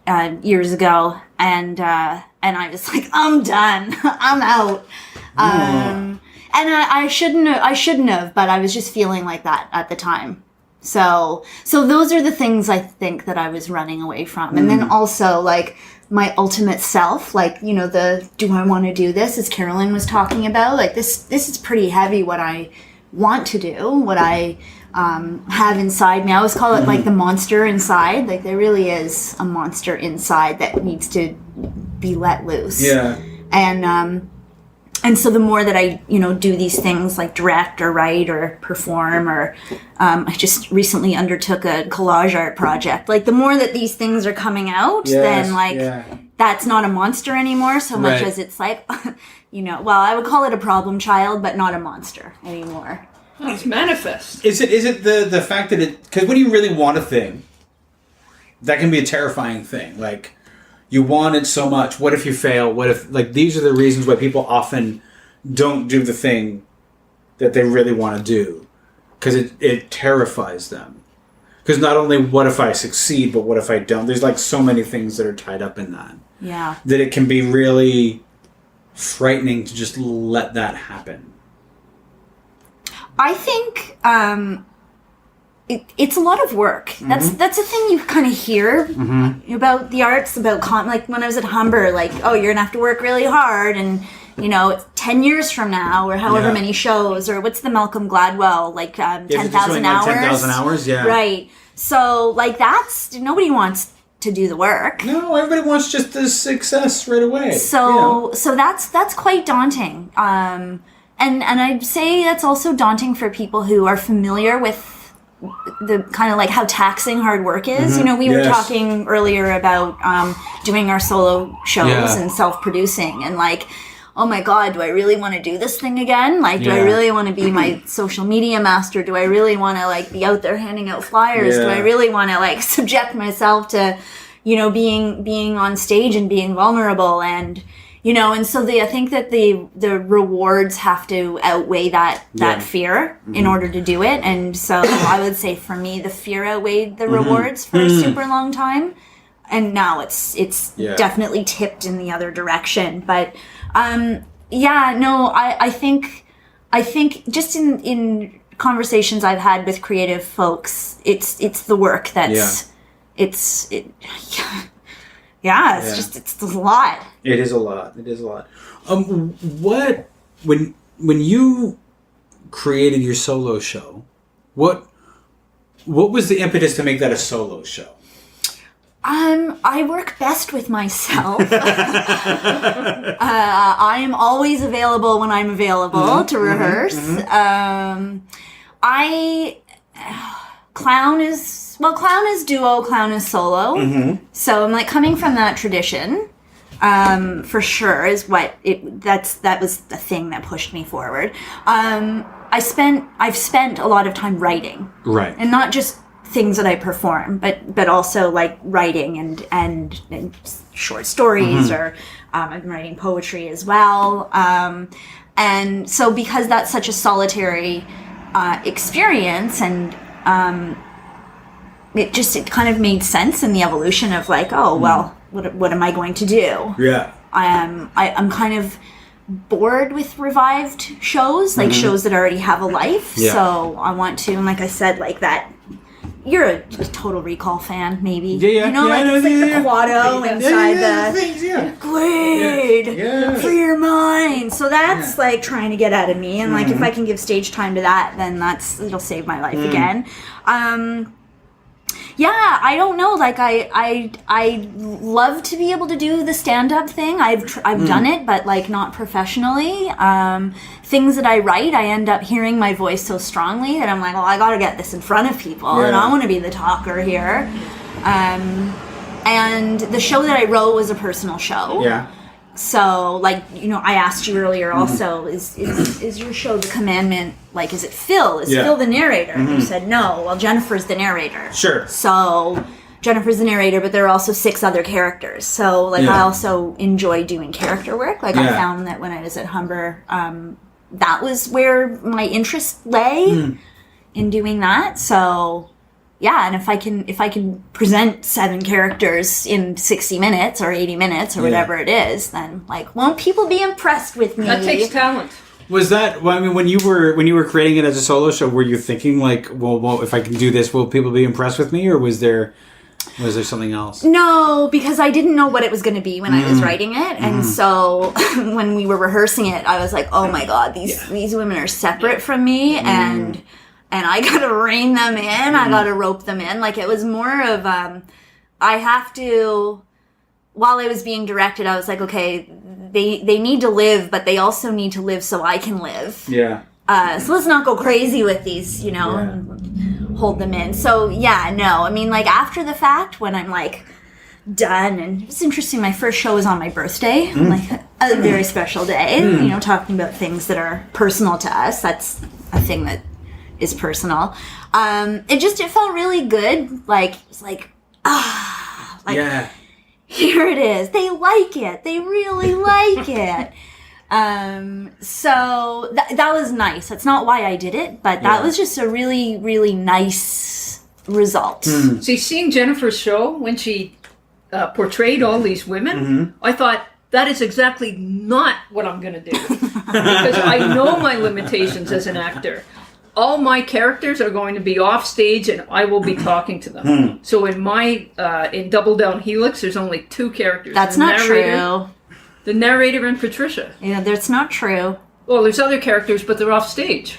years ago, and I was like, I'm done. I'm out. And I shouldn't have, but I was just feeling like that at the time. So those are the things I think that I was running away from. And then also, like, my ultimate self, like, do I want to do this, as Carolyn was talking about? Like, this is pretty heavy, what I want to do, what I have inside me. I always call it like the monster inside. Like, there really is a monster inside that needs to be let loose. Yeah. And so the more that I, do these things like direct or write or perform, or I just recently undertook a collage art project. Like, the more that these things are coming out, then that's not a monster anymore so much as it's like, well, I would call it a problem child, but not a monster anymore. It's manifest. Is it the fact that because when you really want a thing, that can be a terrifying thing. Like, you want it so much. What if you fail? What if, like, these are the reasons why people often don't do the thing that they really want to do. Because it terrifies them. Because not only what if I succeed, but what if I don't? There's like so many things that are tied up in that. Yeah. That it can be really frightening to just let that happen. I think it's a lot of work. That's a thing you kind of hear about the arts, about like when I was at Humber, like, oh, you're gonna have to work really hard, and it's 10 years from now, or however many shows, or what's the Malcolm Gladwell, like 10,000 hours. 10,000 hours, yeah. Right. So like nobody wants to do the work. No, everybody wants just the success right away. So that's quite daunting. And I'd say that's also daunting for people who are familiar with the kind of like how taxing hard work is. We were talking earlier about doing our solo shows and self-producing, and like, oh my God, do I really want to do this thing again? Like, do I really want to be my social media master? Do I really want to like be out there handing out flyers? Do I really want to like subject myself to, being on stage and being vulnerable, and and so I think that the rewards have to outweigh that fear in order to do it. And so I would say for me, the fear outweighed the rewards for a super long time. and now it's definitely tipped in the other direction. But I think just in conversations I've had with creative folks, it's the work that's it's a lot. It is a lot. What when you created your solo show, what was the impetus to make that a solo show? I work best with myself. I am always available when I'm available to rehearse. Clown is duo, clown is solo. So I'm like coming from that tradition. For sure is what that was the thing that pushed me forward. I've spent a lot of time writing. Right. And not just things that I perform, but also like writing and short stories or I've been writing poetry as well. And so because that's such a solitary experience, and it kind of made sense in the evolution of like, what am I going to do? Yeah. I'm kind of bored with revived shows, like shows that already have a life. Yeah. So I want to, and like I said, like that. You're a Total Recall fan, maybe. Yeah. You know, the Quado inside the Glade for your mind. So that's like trying to get out of me, and like if I can give stage time to that, then it'll save my life again. I don't know. Like I love to be able to do the stand-up thing. I've done it, but like not professionally. Things that I write, I end up hearing my voice so strongly that I'm like, I got to get this in front of people, and I want to be the talker here. And the show that I wrote was a personal show. Yeah. So, like, I asked you earlier also, is your show The Commandment, like, is it Phil? Is Phil the narrator? You said no. Well, Jennifer's the narrator. Sure. So, Jennifer's the narrator, but there are also 6 other characters. So, like, I also enjoy doing character work. Like, I found that when I was at Humber, that was where my interest lay in doing that. So... yeah, and if I can present 7 characters in 60 minutes or 80 minutes or whatever it is, then like, won't people be impressed with me? That takes talent. Was that? Well, I mean, when you were creating it as a solo show, were you thinking like, well, if I can do this, will people be impressed with me, or was there something else? No, because I didn't know what it was going to be when I was writing it, and so when we were rehearsing it, I was like, oh my god, these women are separate from me, and I gotta rein them in, I gotta rope them in. Like, it was more of, I have to, while I was being directed, I was like, okay, they need to live, but they also need to live so I can live. Yeah. So let's not go crazy with these, and hold them in. So, I mean, like, after the fact, when I'm, like, done, and it's interesting, my first show was on my birthday, like, a very special day, talking about things that are personal to us. That's a thing that is personal. It felt really good. Like, it's like, here it is. They like it. They really like it. So that was nice. That's not why I did it, but that was just a really, really nice result. See, seeing Jennifer's show when she portrayed all these women, I thought, that is exactly not what I'm going to do. Because I know my limitations as an actor. All my characters are going to be off stage, and I will be talking to them. So in Double Down Helix, there's only 2 characters. That's not true. The narrator and Patricia. Yeah, that's not true. Well, there's other characters, but they're off stage.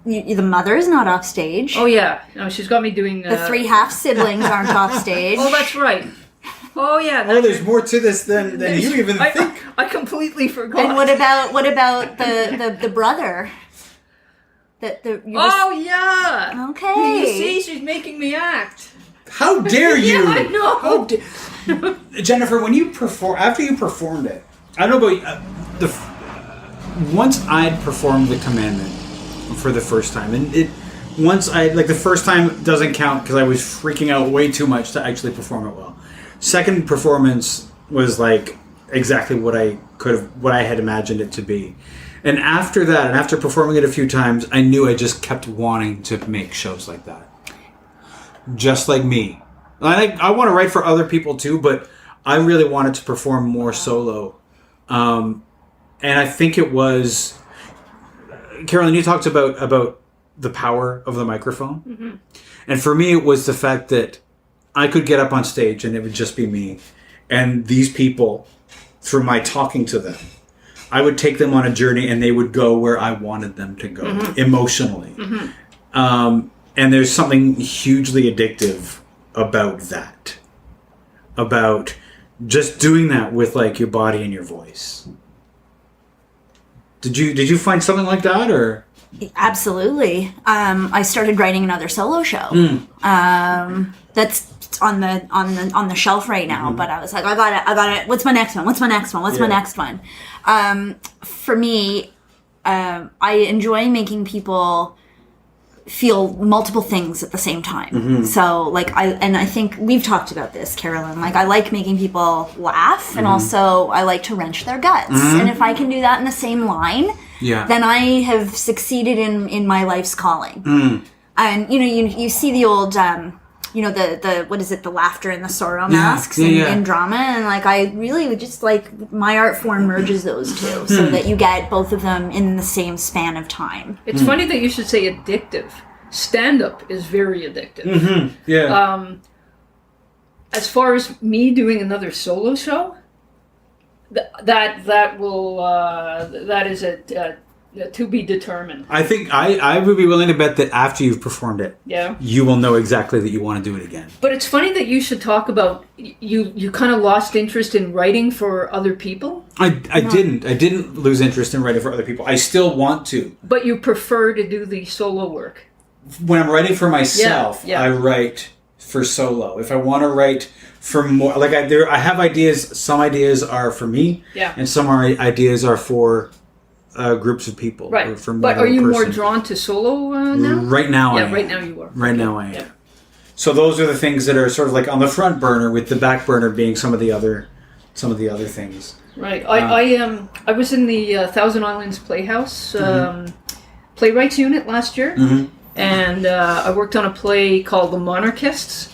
The mother is not off stage. Oh yeah, no, she's got me doing. The 3 half siblings aren't off stage. Oh, that's right. Oh yeah. There's more to this than you even think. I completely forgot. And what about the brother? Yeah. Okay. You see, she's making me act. How dare you? I know. Jennifer, when you after you performed it, I don't know about once I'd performed The Commandment for the first time, and the first time doesn't count because I was freaking out way too much to actually perform it well. Second performance was like exactly what I had imagined it to be. And after that, and after performing it a few times, I knew I just kept wanting to make shows like that. Just like me. I want to write for other people too, but I really wanted to perform more solo. And I think it was... Carolyn, you talked about the power of the microphone. Mm-hmm. And for me, it was the fact that I could get up on stage and it would just be me. And these people, through my talking to them, I would take them on a journey and they would go where I wanted them to go, emotionally. Mm-hmm. And there's something hugely addictive about that. About just doing that with like your body and your voice. Did you find something like that, or? Absolutely. I started writing another solo show. That's on the shelf right now. But I was like, I got it. What's my next one? My next one? For me, I enjoy making people feel multiple things at the same time. So like I think we've talked about this, Carolyn. Like I like making people laugh, and also I like to wrench their guts. And if I can do that in the same line, then I have succeeded in my life's calling. And you see the old the what is it, the laughter and the sorrow masks in drama, and like I really just like my art form merges those two so that you get both of them in the same span of time. It's funny that you should say addictive. Stand-up is very addictive. As far as me doing another solo show, that is a to be determined. I think I would be willing to bet that after you've performed it, you will know exactly that you want to do it again. But it's funny that you should talk about you kind of lost interest in writing for other people. I didn't lose interest in writing for other people. I still want to. But you prefer to do the solo work. When I'm writing for myself, I write for solo. If I want to write for more, like I have ideas. Some ideas are for me, and some ideas are for groups of people. Right. Or for but are you more drawn to solo now? Right now, I am. Right now you are. Right now I am. Yeah. So those are the things that are sort of like on the front burner, with the back burner being some of the other things. Right. I was in the Thousand Islands Playhouse playwrights unit last year. And I worked on a play called The Monarchists.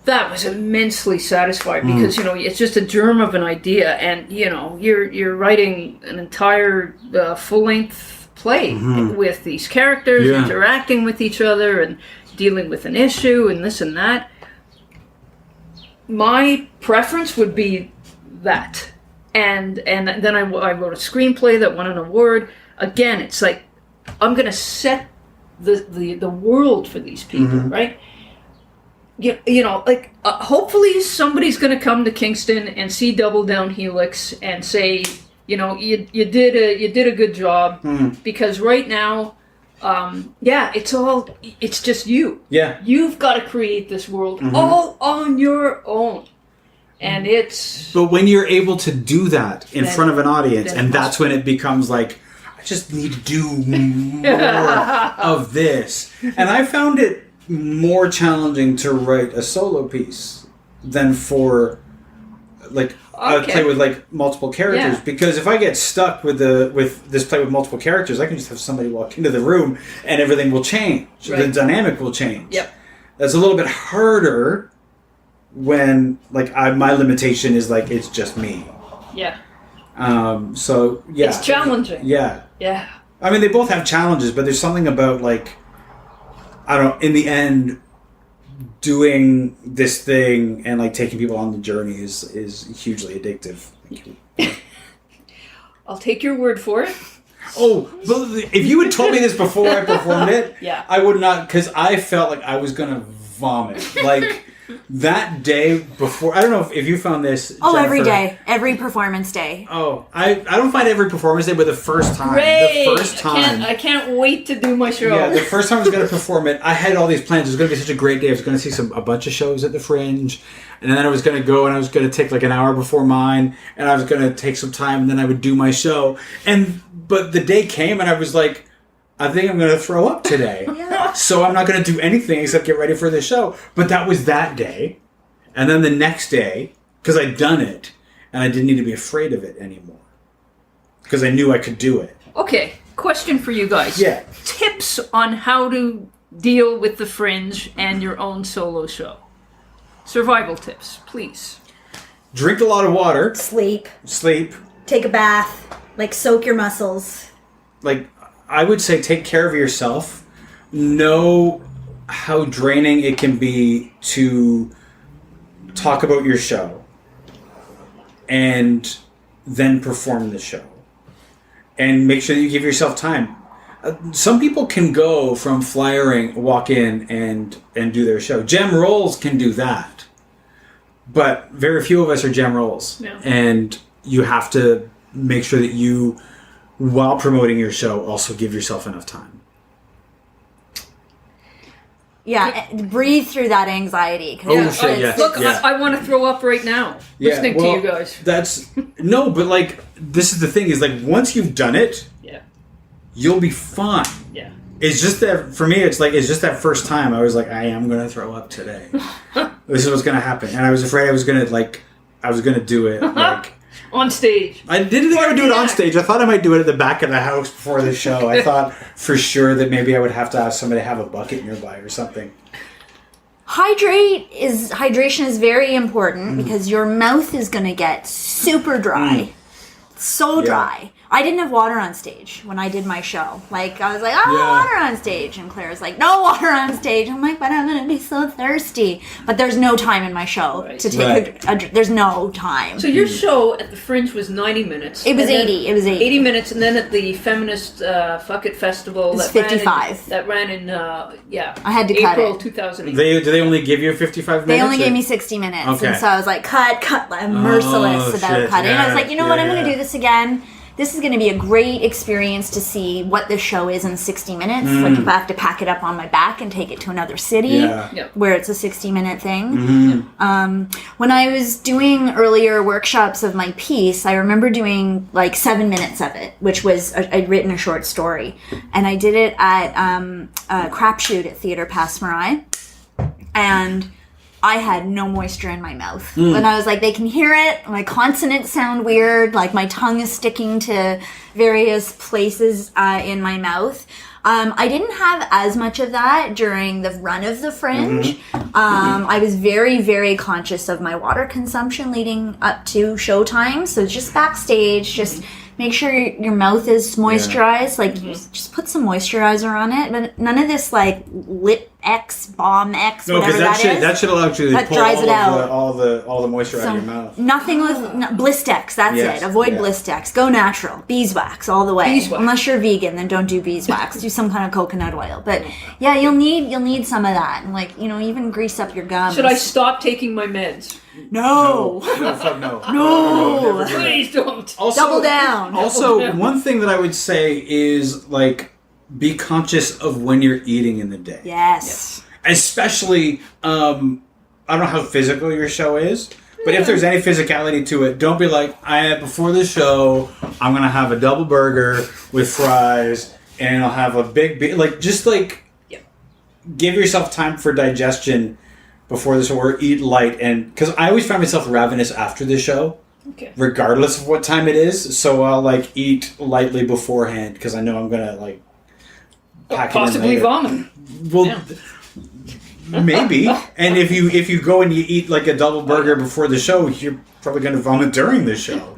That was immensely satisfying because, it's just a germ of an idea, and, you're writing an entire full-length play with these characters interacting with each other and dealing with an issue and this and that. My preference would be that. And then I wrote a screenplay that won an award. Again, it's like, I'm going to set the world for these people, right? Hopefully somebody's going to come to Kingston and see Double Down Helix and say, you did a good job, because right now, it's just you. Yeah, you've got to create this world all on your own, and it's. But when you're able to do that in front of an audience, and that's when it becomes like, I just need to do more of this, and I found it more challenging to write a solo piece than for like a play with like multiple characters, because if I get stuck with this play with multiple characters, I can just have somebody walk into the room and everything will change. The dynamic will change. Yep. That's a little bit harder when like my limitation is like it's just me. Yeah. So yeah. It's challenging. Yeah. Yeah. I mean, they both have challenges, but there's something about like, I don't know, in the end, doing this thing and like taking people on the journey is hugely addictive. I'll take your word for it. Oh, if you had told me this before I performed it, I would not, because I felt like I was going to vomit. Like, that day before, I don't know if you found this, Oh, Jennifer. every day. Every performance day. Oh, I don't find every performance day, but the first time. Great. The first time. I can't wait to do my show. Yeah, the first time I was going to perform it, I had all these plans. It was going to be such a great day. I was going to see a bunch of shows at the Fringe. And then I was going to go and I was going to take like an hour before mine. And I was going to take some time and then I would do my show. But the day came and I was like, I think I'm going to throw up today. So I'm not going to do anything except get ready for the show. But that was that day. And then the next day, because I'd done it, and I didn't need to be afraid of it anymore. Because I knew I could do it. Okay, question for you guys. Yeah. Tips on how to deal with the Fringe and your own solo show. Survival tips, please. Drink a lot of water. Sleep. Sleep. Take a bath. Like, soak your muscles. Like, I would say take care of yourself. Know how draining it can be to talk about your show and then perform the show. And make sure that you give yourself time. Some people can go from flyering, walk in, and do their show. Gem rolls can do that. But very few of us are gem rolls. Yeah. And you have to make sure that you, while promoting your show, also give yourself enough time. Yeah, breathe through that anxiety. Oh, shit, yes. Look, Yeah. I want to throw up right now, listening to you guys. That's... No, but, like, this is the thing, is, like, once you've done it, Yeah. you'll be fine. Yeah. It's just that, for me, it's just that first time I was like, I am going to throw up today. This is what's going to happen. And I was afraid I was going to do it, like... On stage. I didn't think I would do it on stage. I thought I might do it at the back of the house before the show. I thought for sure that maybe I would have to ask somebody to have a bucket nearby or something. Hydration is very important because your mouth is going to get super dry. So dry. I didn't have water on stage when I did my show. Like, I was like, water on stage. And Claire's like, no water on stage. I'm like, but I'm going to be so thirsty. But there's no time in my show to take there's no time. So your show at the Fringe was 90 minutes. It was 80. It was 80. 80 minutes, and then at the Feminist Fuck It Festival, It was 55. That ran in I had to cut April it. 2008. Do they only give you 55 minutes? They only gave me 60 minutes. Okay. And so I was like, cut. I'm merciless about cutting. Yeah, I was like, you know what? I'm going to do this again. This is going to be a great experience to see what the show is in 60 minutes. Like, if I have to pack it up on my back and take it to another city where it's a 60-minute thing. When I was doing earlier workshops of my piece, I remember doing like 7 minutes of it, which was, I'd written a short story. And I did it at a crapshoot at Theatre Passe Muraille. And I had no moisture in my mouth. And I was like, they can hear it. My consonants sound weird. Like, my tongue is sticking to various places in my mouth. I didn't have as much of that during the run of the Fringe. I was very, very conscious of my water consumption leading up to showtime. So just backstage, just make sure your mouth is moisturized. Like, just put some moisturizer on it. But none of this, like, Lip X, Balm X, whatever that is. That should allow you to pull dries it out. all the moisture out of your mouth. Nothing with Blistex. That's it. Avoid Blistex. Go natural. Beeswax all the way. Beeswax. Unless you're vegan, then don't do beeswax. Do some kind of coconut oil. But yeah, you'll need some of that. And, like, even grease up your gums. Should I stop taking my meds? No. No, fuck no. No. Please don't. Also, Double down. Also, one thing that I would say is, like, be conscious of when you're eating in the day. Yes. Especially, I don't know how physical your show is, but if there's any physicality to it, don't be like, before the show, I'm going to have a double burger with fries, and I'll have a big, give yourself time for digestion before the show, or eat light. And because I always find myself ravenous after the show, regardless of what time it is, so I'll, like, eat lightly beforehand, because I know I'm going to, like, pack possibly it in later. vomit. Well, maybe. And if you go and you eat, like, a double burger before the show, you're probably going to vomit during the show.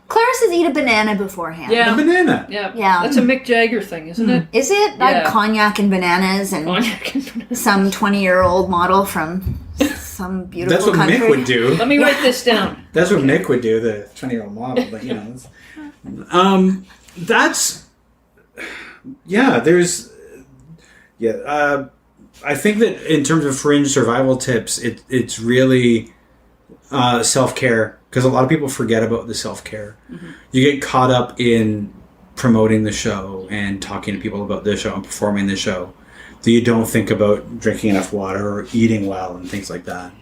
Claire says eat a banana beforehand. Yeah. A banana. Yeah. Yeah. That's a Mick Jagger thing, isn't it? Is it? Yeah. I had cognac and bananas and Cognac and bananas. some 20-year-old model from some beautiful That's what country. Mick would do. Let me write this down. That's what Mick would do, the 20-year-old model. But, that's... Yeah, there's... Yeah, I think that in terms of Fringe survival tips, it's really self-care, because a lot of people forget about the self-care. You get caught up in promoting the show and talking to people about the show and performing the show, that you don't think about drinking enough water or eating well and things like that.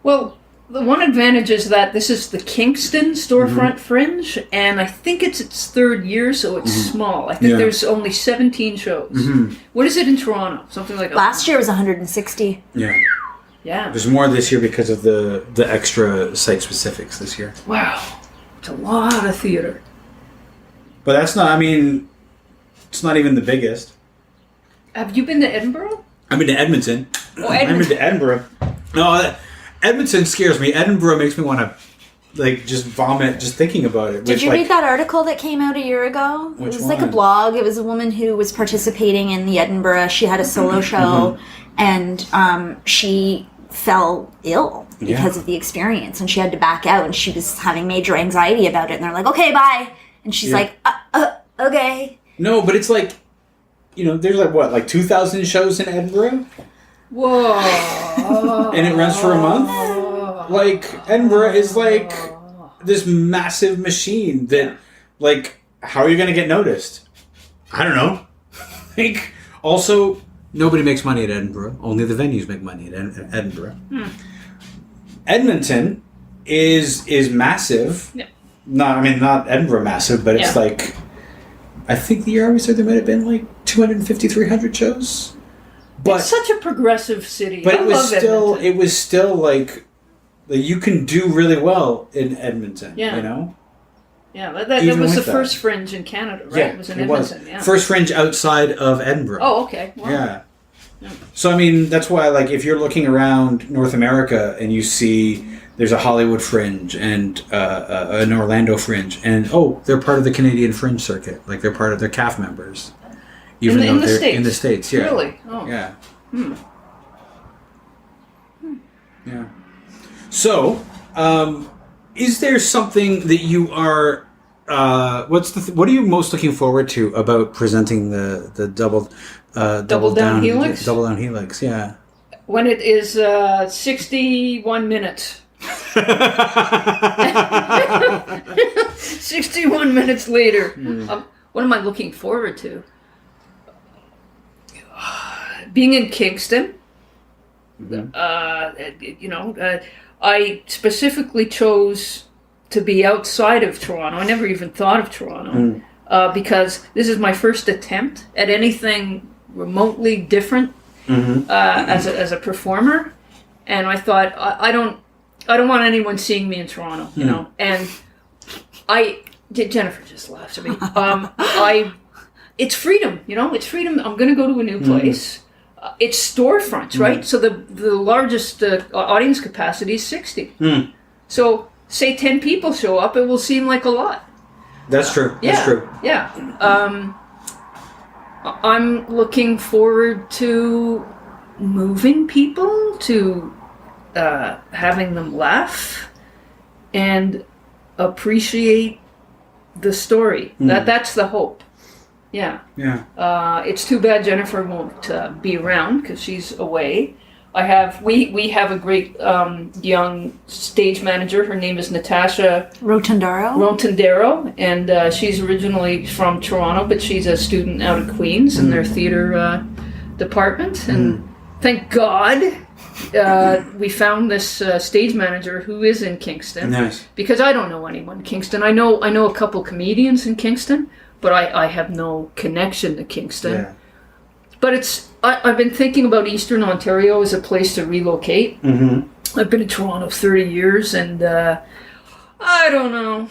Well, the one advantage is that this is the Kingston Storefront Fringe, and I think it's its third year, so it's small. I think there's only 17 shows. What is it in Toronto? Something like Last year was 160. Yeah. Yeah. There's more this year because of the extra site specifics this year. Wow. It's a lot of theater. But that's not, it's not even the biggest. Have you been to Edinburgh? I've been to Edmonton. Oh, I've been to Edinburgh. No, Edmonton scares me. Edinburgh makes me want to just vomit just thinking about it. Did you read that article that came out a year ago? It was like a blog. It was a woman who was participating in the Edinburgh. She had a solo show, and she fell ill because of the experience, and she had to back out, and she was having major anxiety about it. And they're like, "Okay, bye," and she's like, "Okay." No, but it's like, there's like 2,000 shows in Edinburgh. Whoa! And it runs for a month. Like, Edinburgh is like this massive machine that, how are you going to get noticed? I don't know. Also, nobody makes money at Edinburgh. Only the venues make money at Edinburgh. Edmonton is massive. Yeah. Not Edinburgh massive, but it's I think the year I was there might have been 250, 300 shows. But it's such a progressive city. But it was still you can do really well in Edmonton. Yeah. Yeah, that was the first Fringe in Canada, right? Yeah, it was in Edmonton. Yeah. First Fringe outside of Edinburgh. Oh, okay. Wow. Yeah. So that's why if you're looking around North America and you see there's a Hollywood Fringe and an Orlando Fringe, and they're part of the Canadian Fringe circuit, they're part of their CAF members. Even though they're States. In the States, yeah. Really? Oh. Yeah. Yeah. So, is there something that you are? What are you most looking forward to about presenting the double down Helix? Double down Helix, yeah. When it is 61 minutes. 61 minutes later. What am I looking forward to? Being in Kingston. I specifically chose to be outside of Toronto. I never even thought of Toronto because this is my first attempt at anything remotely different as a performer, and I thought I don't want anyone seeing me in Toronto, And Jennifer just laughs at me. It's freedom, It's freedom. I'm going to go to a new place. It's storefronts, right? So the largest audience capacity is 60. So say 10 people show up, it will seem like a lot. That's true. That's true. Yeah. I'm looking forward to moving people, to having them laugh and appreciate the story. That's the hope. Yeah. Yeah. It's too bad Jennifer won't be around because she's away. We have a great young stage manager. Her name is Natasha Rotondaro, and she's originally from Toronto, but she's a student out of Queens in their theater department. And thank God we found this stage manager who is in Kingston. Nice. Because I don't know anyone in Kingston. I know a couple comedians in Kingston, but I have no connection to Kingston. Yeah. But I've been thinking about Eastern Ontario as a place to relocate. I've been in Toronto 30 years, and I don't know.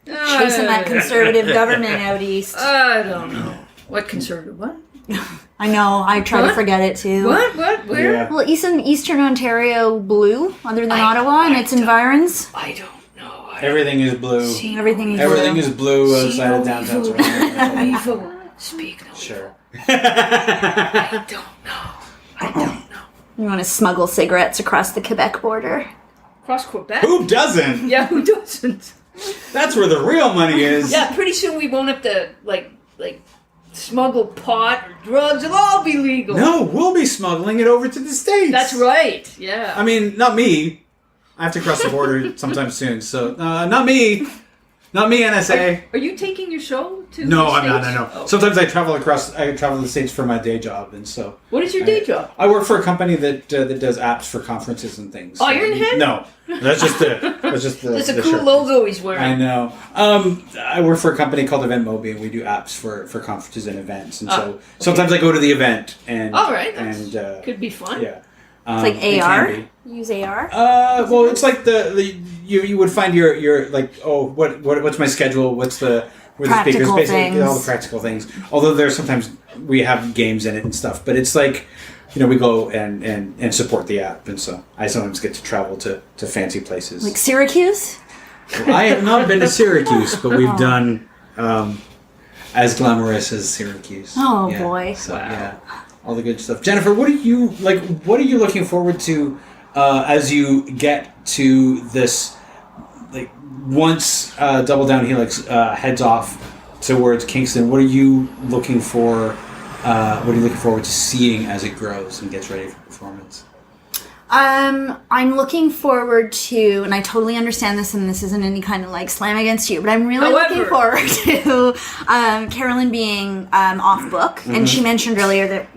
Chasing that conservative government out east. I don't know. What conservative? What? I know. I try to forget it too. What? Where? Yeah. Well, Eastern Ontario blue, other than Ottawa and its environs. I don't know. Everything is blue. Everything is blue outside of downtown Toronto. Speak no. Sure. I don't know. You want to smuggle cigarettes across the Quebec border? Across Quebec? Who doesn't? Yeah, who doesn't? That's where the real money is. Yeah, pretty soon we won't have to like smuggle pot or drugs. It'll all be legal. No, we'll be smuggling it over to the States. That's right. Yeah. I mean, not me. I have to cross the border sometime soon, so not me. Not me, NSA. Are you taking your show to No, the I'm States? not. No. Oh. Sometimes I travel to the States for my day job, and so. What is your day job? I work for a company that does apps for conferences and things. Ironhead? No, that's just the. That's a cool logo he's wearing. I know. I work for a company called Event Mobi, and we do apps for conferences and events, and so sometimes I go to the event and. All right. And could be fun. It's Yeah. like AR. You use AR. Well, it's like you would find your like what's my schedule? What's the where the speakers basically all the practical things. Although there's sometimes we have games in it and stuff, but it's like we go and support the app, and so I sometimes get to travel to fancy places. Like Syracuse? Well, I have not been to Syracuse, but we've done as glamorous as Syracuse. Oh boy! So, yeah, all the good stuff. Jennifer, what are you like? What are you looking forward to as you get to this? Like once Double Down Helix heads off towards Kingston, what are you looking for? What are you looking forward to seeing as it grows and gets ready for performance? I'm looking forward to, and I totally understand this, and this isn't any kind of like slam against you, but I'm really looking forward to Carolyn being off book, and she mentioned earlier that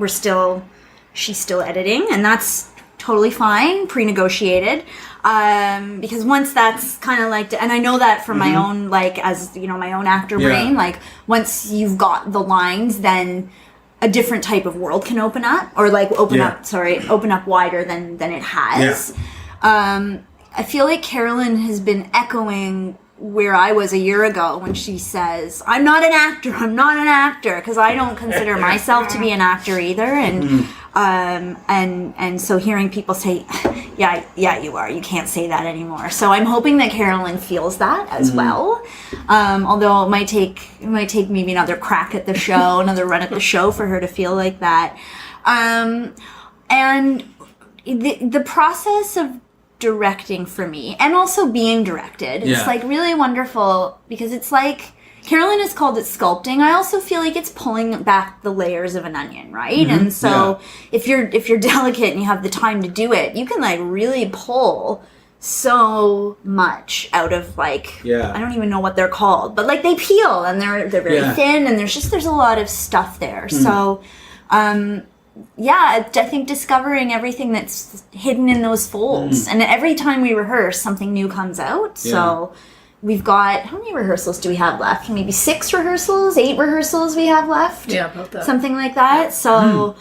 she's still editing, and that's totally fine, pre-negotiated. Because once that's kind of like, and I know that from my own, like, as my own actor brain, like once you've got the lines, then a different type of world can open up, or like open up wider than it has. Yeah. I feel like Carolyn has been echoing where I was a year ago when she says, I'm not an actor, because I don't consider myself to be an actor either. And so hearing people say, yeah, you are. You can't say that anymore. So I'm hoping that Carolyn feels that as well. Although it might take maybe another crack at the show, another run at the show for her to feel like that. And the process of directing for me, and also being directed, it's like really wonderful, because it's like, Carolyn has called it sculpting. I also feel like it's pulling back the layers of an onion, right? And so if you're delicate and you have the time to do it, you can like really pull so much out of like, I don't even know what they're called, but like they peel and they're very thin, and there's a lot of stuff there. So I think discovering everything that's hidden in those folds, and every time we rehearse, something new comes out. So we've got, how many rehearsals do we have left? Maybe 6 rehearsals, 8 rehearsals we have left. Yeah, about that. Something like that. Yeah. So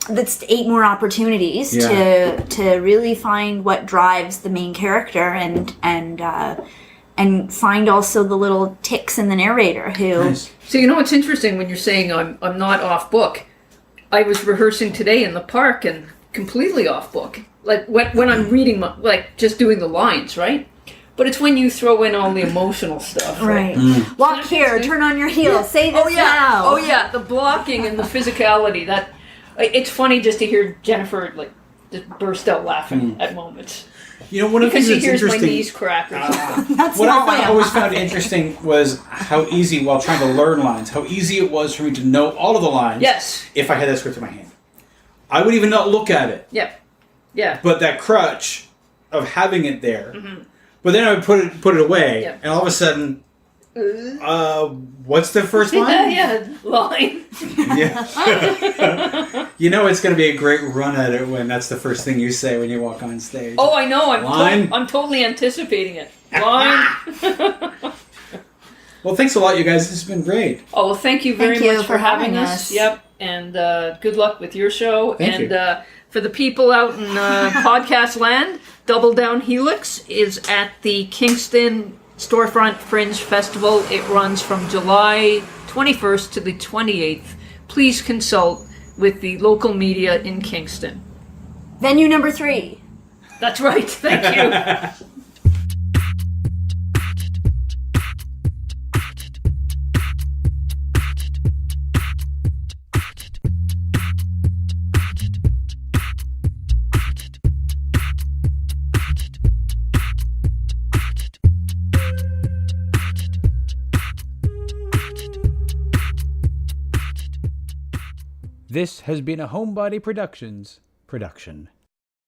that's 8 more opportunities to really find what drives the main character, and find also the little ticks in the narrator who... Nice. So it's interesting when you're saying I'm not off book. I was rehearsing today in the park and completely off book. Like when I'm reading, just doing the lines, right? But it's when you throw in all the emotional stuff. Right. Walk here, turn on your heels, say this now. Oh yeah, the blocking and the physicality. That it's funny just to hear Jennifer just burst out laughing at moments. One of the things that's interesting... Because she hears my knees crack or something. What I always found interesting was how easy, while trying to learn lines, how easy it was for me to know all of the lines if I had that script in my hand. I would even not look at it. Yeah. But that crutch of having it there... But then I would put it away, and all of a sudden, what's the first line? Line. It's going to be a great run at it when that's the first thing you say when you walk on stage. Oh, I know. I'm totally anticipating it. Line. Well, thanks a lot, you guys. This has been great. Oh, well, thank you very much for having us. Yep, and good luck with your show. Thank you. For the people out in podcast land, Double Down Helix is at the Kingston Storefront Fringe Festival. It runs from July 21st to the 28th. Please consult with the local media in Kingston. Venue number 3. That's right. Thank you. This has been a Homebody Productions production.